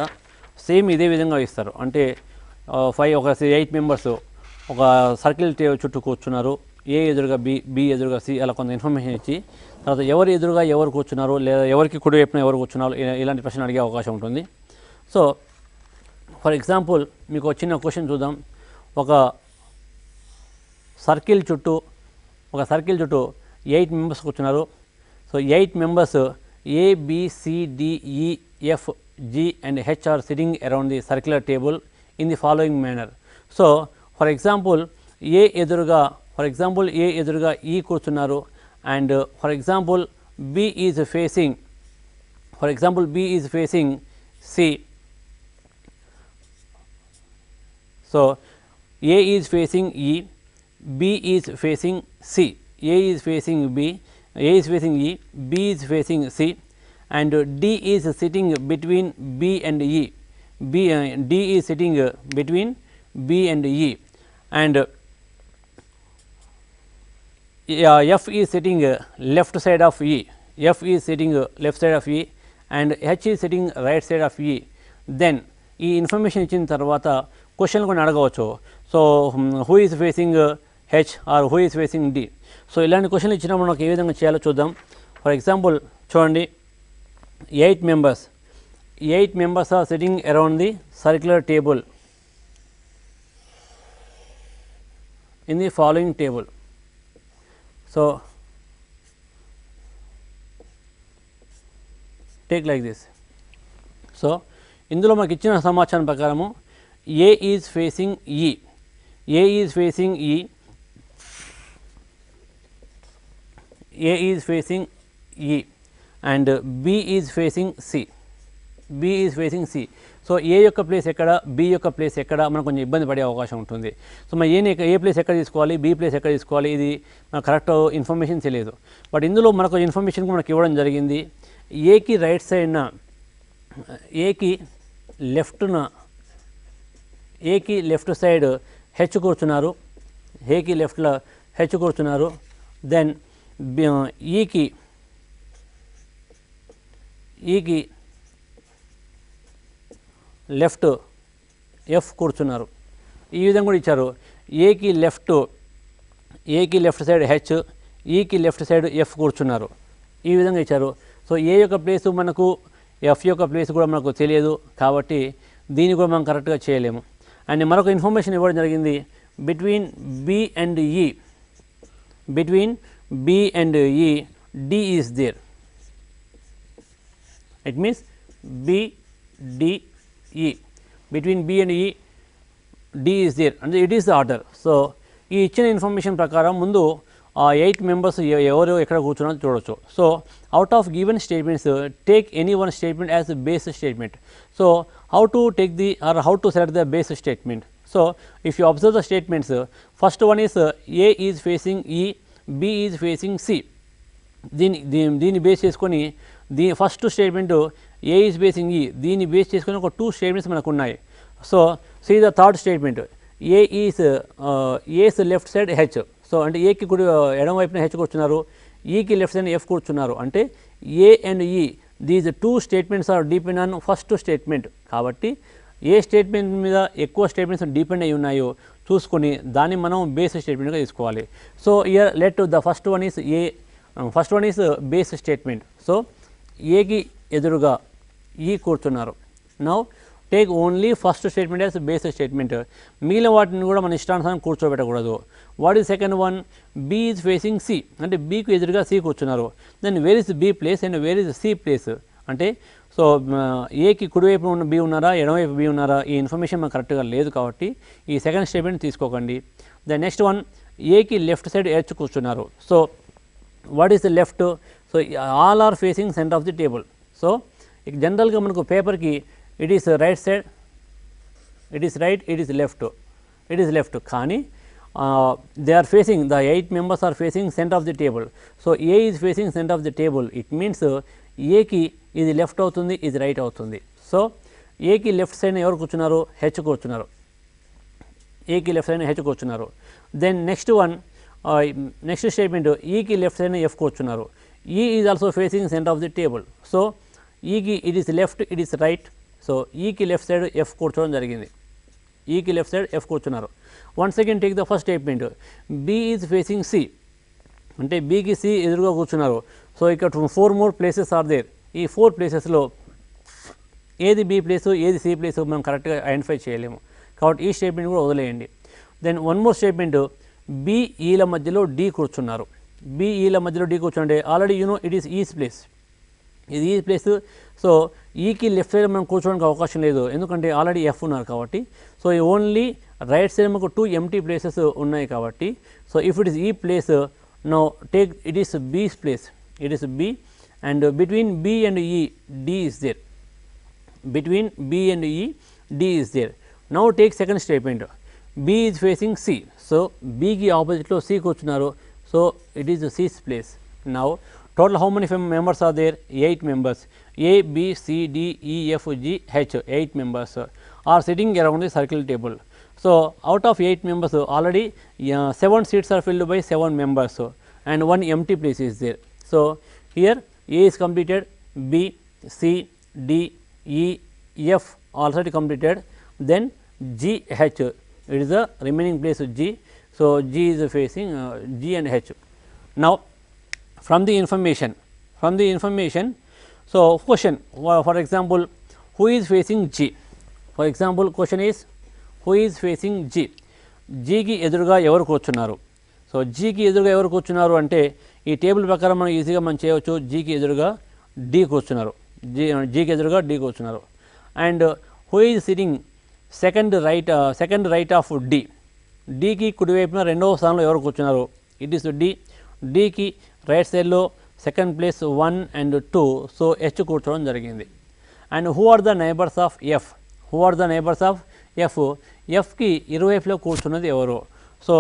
B: సేమ్ ఇదే విధంగా ఇస్తారు. అంటే 8 మెంబర్స్ ఒక సర్కిల్ చుట్టూ కూర్చున్నారు, ఏ ఎదురుగా బి ఎదురుగా సి, అలా కొంత ఇన్ఫర్మేషన్ ఇచ్చి తర్వాత ఎవరు ఎదురుగా ఎవరు కూర్చున్నారు లేదా ఎవరికి కుడి వైపున ఎవరు కూర్చున్నారు ఇలాంటి ప్రశ్న అడిగే అవకాశం ఉంటుంది. సో ఫర్ ఎగ్జాంపుల్ మీకు వచ్చిన క్వశ్చన్ చూద్దాం. ఒక సర్కిల్ చుట్టూ 8 మెంబర్స్ కూర్చున్నారు. So 8 members ABCDEFG and H are sitting around the circular table in the following manner. So for example A ఎదురుగా E కూర్చున్నారు and for example B is facing C. So A is facing E, B is facing C, A is facing E, B is facing C, and D is sitting between B and E. D is sitting between B and E, and F is sitting left side of E. F is sitting left side of E, and H is sitting right side of E. Then ఈ information ఇచ్చిన తర్వాత క్వశ్చన్లు కొన్ని అడగవచ్చు. So who is facing H or who is facing D. సో ఇలాంటి క్వశ్చన్లు ఇచ్చినప్పుడు మనకు ఏ విధంగా చేయాలో చూద్దాం. ఫర్ ఎగ్జాంపుల్ చూడండి, 8 members are sitting around the circular table in the following table. So take like this. So ఇందులో మనకి ఇచ్చిన సమాచారం ప్రకారము A is facing E, and B is facing C. So A యొక్క ప్లేస్ ఎక్కడ, బి యొక్క place ఎక్కడ, మనకు కొంచెం ఇబ్బంది పడే అవకాశం ఉంటుంది. సో మరి ఏ ప్లేస్ ఎక్కడ తీసుకోవాలి, బి ప్లేస్ ఎక్కడ తీసుకోవాలి, ఇది మనకు కరెక్ట్ ఇన్ఫర్మేషన్ తెలియదు. బట్ ఇందులో మనకు ఇన్ఫర్మేషన్ మనకు ఇవ్వడం జరిగింది. ఏకి రైట్ సైడ్న, ఏకి లెఫ్ట్ సైడ్ హెచ్ కూర్చున్నారు, దెన్ ఈకి లెఫ్ట్ ఎఫ్ కూర్చున్నారు. ఈ విధంగా కూడా ఇచ్చారు. ఏకి లెఫ్ట్ సైడ్ హెచ్, ఈకి లెఫ్ట్ సైడ్ ఎఫ్ కూర్చున్నారు. ఈ విధంగా ఇచ్చారు. సో ఏ యొక్క ప్లేసు మనకు, ఎఫ్ యొక్క ప్లేస్ కూడా మనకు తెలియదు కాబట్టి దీన్ని కూడా మనం కరెక్ట్గా చేయలేము. అండ్ మరొక ఇన్ఫర్మేషన్ ఇవ్వడం జరిగింది, బిట్వీన్ బి అండ్ ఈ D is there. It means BDE. Between B and E, D is there and it is the order. So ఈ ఇచ్చిన ఇన్ఫర్మేషన్ ప్రకారం ముందు ఆ 8 మెంబర్స్ ఎవరు ఎక్కడ కూర్చున్నారో చూడవచ్చు. So out of given statements take any one statement as base statement. So how to select the base statement. So if you observe the statements, first one is A is facing E, B is facing C. దీన్ని base చేసుకొని first statement A is facing E, దీన్ని base చేసుకొని ఒక 2 statements మనకు ఉన్నాయి. So see the third statement, A's left side H. సో అంటే ఏకి కుడి ఎడమ వైపున హెచ్ కూర్చున్నారు, ఈకి లెఫ్ట్ సైడ్ ఎఫ్ కూర్చున్నారు. అంటే A and E these 2 statements are depend on first statement. కాబట్టి ఏ స్టేట్మెంట్ మీద ఎక్కువ స్టేట్మెంట్స్ డిపెండ్ అయి ఉన్నాయో చూసుకొని దాన్ని మనం బేస్ స్టేట్మెంట్గా తీసుకోవాలి. So here let the first one is base statement. So ఏకి ఎదురుగా ఈ కూర్చున్నారు. Now take only first statement as base statement. మిగిలిన వాటిని కూడా మన ఇష్టానుసారం కూర్చోబెట్టకూడదు. What is second one, B is facing C. అంటే బీకు ఎదురుగా సి కూర్చున్నారు. Then where is B place and where is C place. అంటే సో ఏకి కుడివైపు ఉన్న బి ఉన్నారా, ఎడమవైపు బి ఉన్నారా, ఈ ఇన్ఫర్మేషన్ మనకు కరెక్ట్గా లేదు కాబట్టి ఈ సెకండ్ స్టేట్మెంట్ తీసుకోకండి. ద నెక్స్ట్ వన్, ఏకి లెఫ్ట్ సైడ్ హెచ్ కూర్చున్నారు. So what is the left, so all are facing centre of the table. So జనరల్గా మనకు పేపర్కి it is right side, it is right, it is left. కానీ they are facing, the 8 members are facing centre of the table. So A is facing centre of the table. It means ఏకి ఇది left అవుతుంది, ఇది right అవుతుంది. So ఏకి left side ఎవరు కూర్చున్నారు, H కూర్చున్నారు. ఏకి లెఫ్ట్ సైడ్ హెచ్ కూర్చున్నారు. Then next one, next statement, ఈకి లెఫ్ట్ సైడ్ ఎఫ్ కూర్చున్నారు. E is also facing centre of the table. So ఈకి it is left, it is right. So ఈకి లెఫ్ట్ సైడ్ ఎఫ్ కూర్చోవడం జరిగింది. ఈకి లెఫ్ట్ సైడ్ ఎఫ్ కూర్చున్నారు. Once again take the first statement, B is facing C. అంటే బీకి C ఎదురుగా కూర్చున్నారు. సో ఇక్కడ 4 more ప్లేసెస్ ఆర్ దేర్. ఈ 4 ప్లేసెస్లో ఏది బి ప్లేసు, ఏది సి ప్లేసు మనం కరెక్ట్గా ఐడెంటిఫై చేయలేము. కాబట్టి ఈ స్టేట్మెంట్ కూడా వదిలేయండి. Then one more statement, B ఈల మధ్యలో డి కూర్చున్నారు. బి ఈల మధ్యలో డి కూర్చుంటే already it is E's place, ఇది ఈ ప్లేస్. సో ఈకి లెఫ్ట్ సైడ్ మనం కూర్చోడానికి అవకాశం లేదు, ఎందుకంటే ఆల్రెడీ ఎఫ్ ఉన్నారు కాబట్టి. సో ఓన్లీ రైట్ సైడ్ మనకు 2 empty ప్లేసెస్ ఉన్నాయి కాబట్టి. So if it is E place, no take it is B's place, it is B. And between B and E D is there, between B and E D is there. Now take second statement, B is facing C. So బీకి ఆపోజిట్లో C కూర్చున్నారు. So it is C's place. Now total how many members are there, 8 members. A, B, C, D, E, F, G, H, 8 members are sitting around the circle table. So out of 8 members already 7 seats are filled by 7 members and 1 empty place is there. So here A is completed, B, C, D, E, F already completed, then G, H, it is the remaining place G. So G is facing G and H. Now from the information, so question, for example, who is facing G? For example, question is who is facing G? G కి ఎదురుగా ఎవరు కూర్చున్నారు? So G కి ఎదురుగా ఎవరు కూర్చున్నారు అంటే ఈ టేబుల్ ప్రకారం మనం ఈజీగా మనం చేయవచ్చు. G కి ఎదురుగా D కూర్చున్నారు. G కి ఎదురుగా D కూర్చున్నారు. And who is sitting second right of D? D కి కుడివైపున రెండవ స్థానంలో ఎవరు కూర్చున్నారు? It is D. D కి రైట్ సైడ్లో second place 1 and 2. So H కూర్చోవడం జరిగింది. And who are the neighbours of F? ఎఫ్కి ఇరువైపులో కూర్చున్నది ఎవరు? So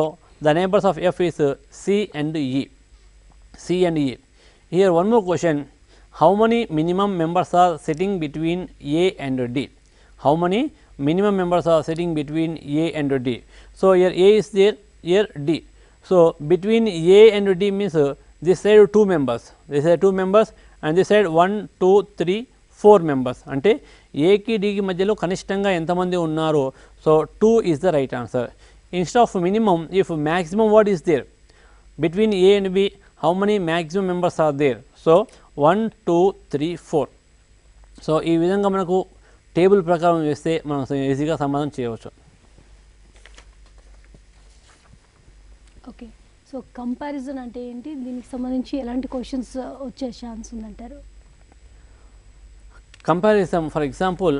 B: the neighbours of F is C and E. Here one more question, how many minimum members are sitting between A and D? How many minimum members are sitting between A and D? So here A is there, here D. So between A and D means this side 2 members, this side 2 members and this side 1, 2, 3, 4 members. అంటే A కి D కి మధ్యలో కనిష్టంగా ఎంతమంది ఉన్నారో, so 2 is the right answer. Instead of minimum, if maximum what is there? Between A and B, how many maximum members are there? So 1, 2, 3, 4. So ఈ విధంగా మనకు టేబుల్ ప్రకారం వేస్తే మనం ఈజీగా సమాధానం చేయవచ్చు.
A: ఓకే, సో కంపారిజన్ అంటే ఏంటి, దీనికి సంబంధించి ఎలాంటి క్వశ్చన్స్ వచ్చే ఛాన్స్ ఉందంటారు?
B: కంపారిజన్ ఫర్ ఎగ్జాంపుల్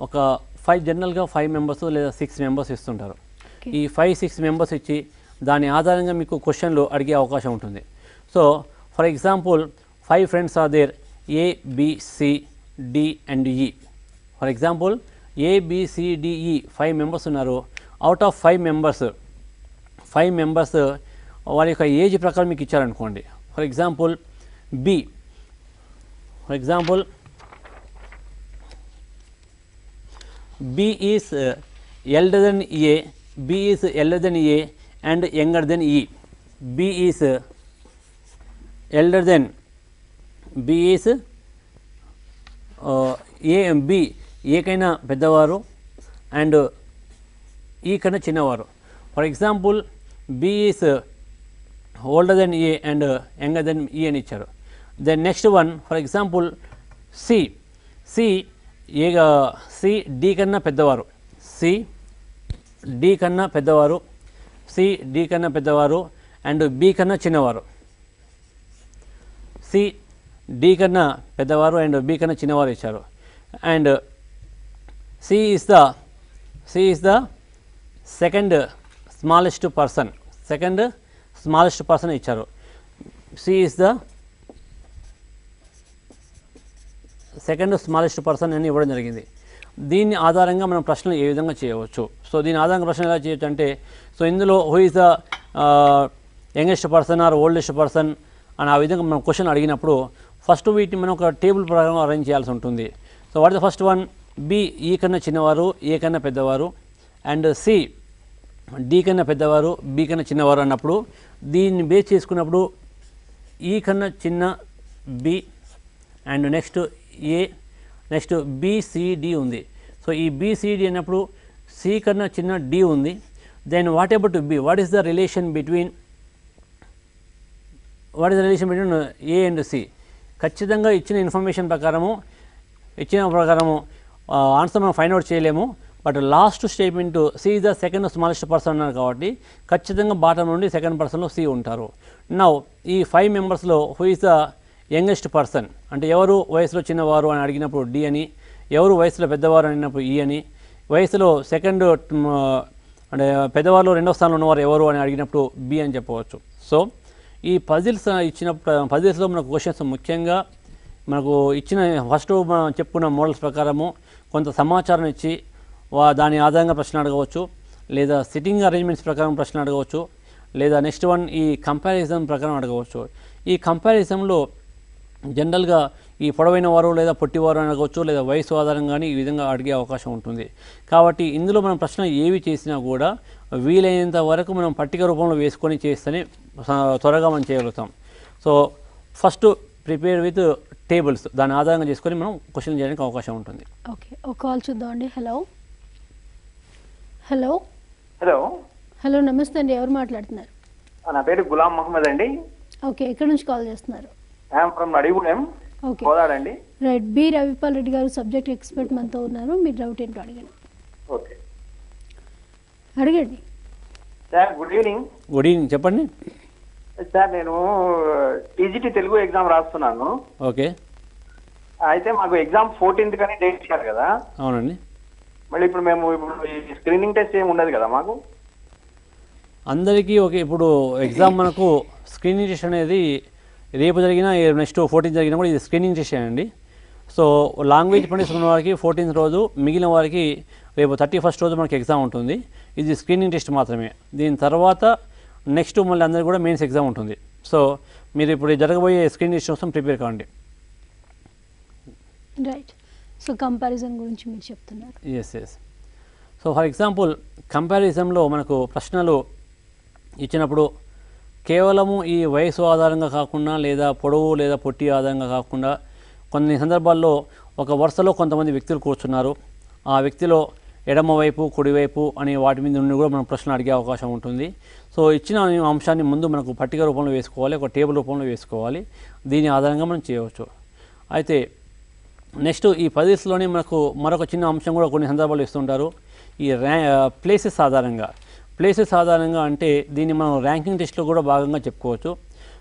B: ఒక 5 జనరల్గా 5 మెంబర్స్ లేదా 6 మెంబర్స్ ఇస్తుంటారు. ఈ 5-6 మెంబర్స్ ఇచ్చి దాని ఆధారంగా మీకు క్వశ్చన్లు అడిగే అవకాశం ఉంటుంది. So for example 5 friends are there, A, B, C, D and E. For example A, B, C, D, E 5 members ఉన్నారు. అవుట్ ఆఫ్ 5 మెంబర్స్ వారి యొక్క ఏజ్ ప్రకారం మీకు ఇచ్చారనుకోండి. For example B, B is elder than A, B is elder than A and younger than E. B is elder than, B is B A కైనా పెద్దవారు and E కన్నా చిన్నవారు. For example B is older than A and younger than E అని ఇచ్చారు. Then next one for example C D కన్నా పెద్దవారు, C D కన్నా పెద్దవారు అండ్ B కన్నా చిన్నవారు. C D కన్నా పెద్దవారు అండ్ B కన్నా చిన్నవారు ఇచ్చారు. And C is the second smallest person ఇచ్చారు. C is the second smallest person అని ఇవ్వడం జరిగింది. దీని ఆధారంగా మనం ప్రశ్నలు ఏ విధంగా చేయవచ్చు? సో దీని ఆధారంగా ప్రశ్న ఎలా చేయొచ్చు అంటే, సో ఇందులో who is the youngest person are oldest person అని ఆ విధంగా మనం క్వశ్చన్ అడిగినప్పుడు ఫస్ట్ వీటిని మనం ఒక టేబుల్ ప్రకారం అరేంజ్ చేయాల్సి ఉంటుంది. So what the first one, B E కన్నా చిన్నవారు, ఏ కన్నా పెద్దవారు అండ్ సి డి కన్నా పెద్దవారు, బి కన్నా చిన్నవారు అన్నప్పుడు దీన్ని బేస్ చేసుకున్నప్పుడు ఈ కన్నా చిన్న B and next A, next B C D ఉంది. సో ఈ బిసిడి అన్నప్పుడు సి కన్నా చిన్న డి ఉంది. Then what about B, what is the relation between A and C? ఖచ్చితంగా ఇచ్చిన ఇన్ఫర్మేషన్ ప్రకారము ఆన్సర్ మనం ఫైండ్ అవుట్ చేయలేము. But last statement C is the second smallest person అన్నారు కాబట్టి ఖచ్చితంగా బాటం నుండి సెకండ్ పర్సన్లో సి ఉంటారు. నౌ ఈ 5 మెంబర్స్లో who is the youngest person అంటే ఎవరు వయసులో చిన్నవారు అని అడిగినప్పుడు డి అని, ఎవరు వయసులో పెద్దవారు అడిగినప్పుడు ఈ అని, వయసులో సెకండ్ అంటే పెద్దవాళ్ళు రెండో స్థానంలో ఉన్నవారు ఎవరు అని అడిగినప్పుడు బి అని చెప్పవచ్చు. సో ఈ పజిల్స్ పజిల్స్లో మనకు క్వశ్చన్స్ ముఖ్యంగా మనకు ఇచ్చిన ఫస్ట్ మనం చెప్పుకున్న మోడల్స్ ప్రకారము కొంత సమాచారం ఇచ్చి దాని ఆధారంగా ప్రశ్న అడగవచ్చు, లేదా సిట్టింగ్ అరేంజ్మెంట్స్ ప్రకారం ప్రశ్న అడగవచ్చు, లేదా నెక్స్ట్ వన్ ఈ కంపారిజన్ ప్రకారం అడగవచ్చు. ఈ కంపారిజన్లో జనరల్గా ఈ పొడవైన వారు లేదా పొట్టివారు అని అడగవచ్చు, లేదా వయసు ఆధారంగానే ఈ విధంగా అడిగే అవకాశం ఉంటుంది. కాబట్టి ఇందులో మనం ప్రశ్న ఏవి చేసినా కూడా వీలైనంత వరకు మనం పట్టిక రూపంలో వేసుకొని చేస్తేనే త్వరగా మనం చేయగలుగుతాం. So first prepare with tables, దాని ఆధారంగా చేసుకొని మనం క్వశ్చన్ చేయడానికి అవకాశం ఉంటుంది.
A: ఓకే, ఒక కాల్ చూద్దామండి. హలో నమస్తే అండి, ఎవరు మాట్లాడుతున్నారు?
C: నా పేరు గులాం మహమ్మద్ అండి.
A: ఓకే, ఎక్కడి నుంచి కాల్ చేస్తున్నారు?
C: Okay
A: right, B Ravipal Reddy గారు సబ్జెక్ట్ ఎక్స్పర్ట్ మనతో ఉన్నారు. మీరు డౌట్ ఏంటో అడగండి.
C: ఓకే
A: అడగండి
C: సార్. గుడ్ ఈవినింగ్
B: చెప్పండి
C: సార్. నేను టీజీటీ తెలుగు ఎగ్జామ్ రాస్తున్నాను.
B: ఓకే,
C: అయితే మాకు ఎగ్జామ్ 14th కానీ డేట్ ఇచ్చారు కదా.
B: అవునండి.
C: మళ్ళీ ఇప్పుడు స్క్రీనింగ్ టెస్ట్ ఏమి ఉండదు కదా మాకు
B: అందరికీ? ఓకే, ఇప్పుడు ఎగ్జామ్ మనకు స్క్రీనింగ్ టెస్ట్ అనేది రేపు జరిగినా నెక్స్ట్ 14th జరిగినా కూడా ఇది స్క్రీనింగ్ టెస్ట్ అండి. సో లాంగ్వేజ్ పండిస్తున్న వారికి 14th రోజు, మిగిలిన వారికి రేపు 31st రోజు మనకి ఎగ్జామ్ ఉంటుంది. ఇది స్క్రీనింగ్ టెస్ట్ మాత్రమే. దీని తర్వాత నెక్స్ట్ మళ్ళీ అందరికీ కూడా మెయిన్స్ ఎగ్జామ్ ఉంటుంది. సో మీరు ఇప్పుడు జరగబోయే స్క్రీనింగ్ టెస్ట్ కోసం ప్రిపేర్ కావండి.
A: రైట్, సో కంపారిజన్ గురించి మీరు చెప్తున్నారు.
B: ఎస్. సో ఫర్ ఎగ్జాంపుల్ కంపారిజన్లో మనకు ప్రశ్నలు ఇచ్చినప్పుడు కేవలము ఈ వయసు ఆధారంగా కాకుండా, లేదా పొడవు లేదా పొట్టి ఆధారంగా కాకుండా, కొన్ని సందర్భాల్లో ఒక వరుసలో కొంతమంది వ్యక్తులు కూర్చున్నారు, ఆ వ్యక్తిలో ఎడమవైపు కుడివైపు అని వాటి మీద నుండి కూడా మనం ప్రశ్న అడిగే అవకాశం ఉంటుంది. సో ఇచ్చిన అంశాన్ని ముందు మనకు పట్టిక రూపంలో వేసుకోవాలి, ఒక టేబుల్ రూపంలో వేసుకోవాలి. దీని ఆధారంగా మనం చేయవచ్చు. అయితే నెక్స్ట్ ఈ పజిల్స్లోనే మనకు మరొక చిన్న అంశం కూడా కొన్ని సందర్భాలు ఇస్తుంటారు. ఈ ప్లేసెస్ ఆధారంగా అంటే దీన్ని మనం ర్యాంకింగ్ టెస్ట్లో కూడా భాగంగా చెప్పుకోవచ్చు.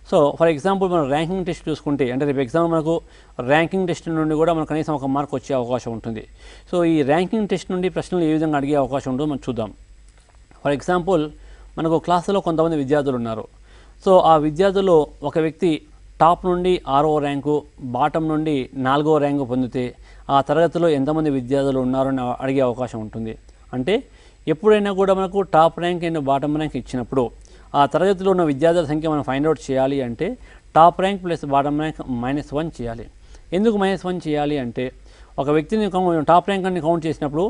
B: సో ఫర్ ఎగ్జాంపుల్ మనం ర్యాంకింగ్ టెస్ట్ చూసుకుంటే, అంటే రేపు ఎగ్జామ్ మనకు ర్యాంకింగ్ టెస్ట్ నుండి కూడా మనకు కనీసం 1 మార్క్ వచ్చే అవకాశం ఉంటుంది. సో ఈ ర్యాంకింగ్ టెస్ట్ నుండి ప్రశ్నలు ఏ విధంగా అడిగే అవకాశం ఉంటుందో మనం చూద్దాం. ఫర్ ఎగ్జాంపుల్ మనకు క్లాసులో కొంతమంది విద్యార్థులు ఉన్నారు. సో ఆ విద్యార్థుల్లో ఒక వ్యక్తి టాప్ నుండి 6వ ర్యాంకు, బాటం నుండి 4వ ర్యాంకు పొందితే ఆ తరగతిలో ఎంతమంది విద్యార్థులు ఉన్నారని అడిగే అవకాశం ఉంటుంది. అంటే ఎప్పుడైనా కూడా మనకు top rank and bottom rank ఇచ్చినప్పుడు ఆ తరగతిలో ఉన్న విద్యార్థుల సంఖ్య మనం ఫైండ్ అవుట్ చేయాలి అంటే top rank plus bottom rank -1 చేయాలి. ఎందుకు -1 చేయాలి అంటే ఒక వ్యక్తిని టాప్ ర్యాంక్ అని కౌంట్ చేసినప్పుడు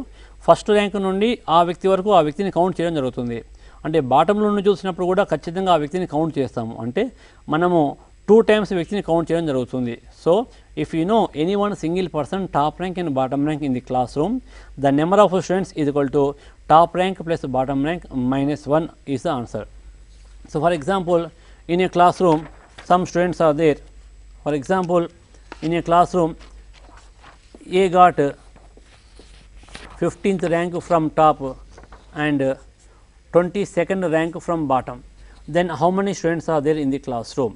B: ఫస్ట్ ర్యాంక్ నుండి ఆ వ్యక్తి వరకు ఆ వ్యక్తిని కౌంట్ చేయడం జరుగుతుంది. అంటే బాటంలో నుండి చూసినప్పుడు కూడా ఖచ్చితంగా ఆ వ్యక్తిని కౌంట్ చేస్తాము. అంటే మనము 2 times వ్యక్తిని కౌంట్ చేయడం జరుగుతుంది. So if you know any one single person top rank and bottom rank in the class room, the number of students is equal to top rank plus bottom rank -1 is the answer. So for example, in a classroom, some students are there. For example, in a classroom, A got 15th rank from top and 22nd rank from bottom. Then how many students are there in the classroom?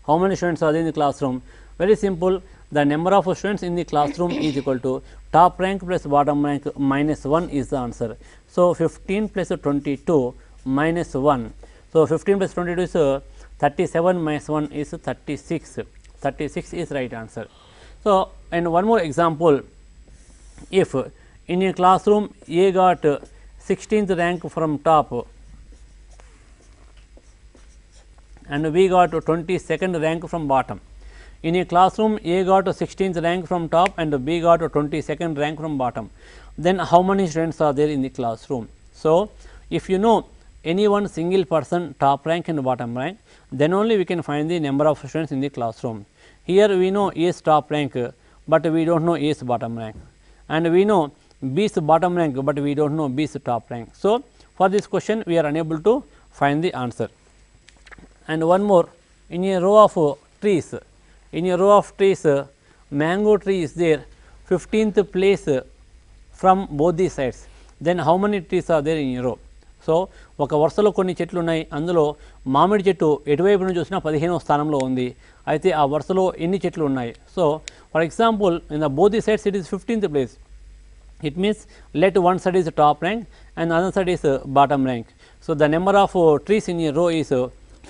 B: How many students are there in the classroom? Very simple. The number of students in the classroom is equal to top rank plus bottom rank -1 is the answer. So 15 plus 22 -1. So 15 plus 22 is 37 -1 is 36. 36 is right answer. So and one more example, if in a classroom A got 16th rank from top and B got 22nd rank from bottom. In a classroom A got 16th rank from top and B got 22nd rank from bottom. Then how many students are there in the classroom? So if you know any one single person top rank and bottom rank, then only we can find the number of students in the classroom. Here we know A's top rank, but we don't know A's bottom rank, and we know B's bottom rank, but we don't know B's top rank. So for this question we are unable to find the answer. And one more, in a row of trees, in a row of trees, mango tree is there, 15th place from both the sides. Then how many trees are there in a row? So ఒక వరుసలో కొన్ని చెట్లు ఉన్నాయి, అందులో మామిడి చెట్టు ఎటువైపు నుంచి చూసినా 15వ స్థానంలో ఉంది. అయితే ఆ వరుసలో ఎన్ని చెట్లు ఉన్నాయి? So for example in the both the sides it is 15th place. It means let one side is top rank and another side is bottom rank. So the number of trees in a row is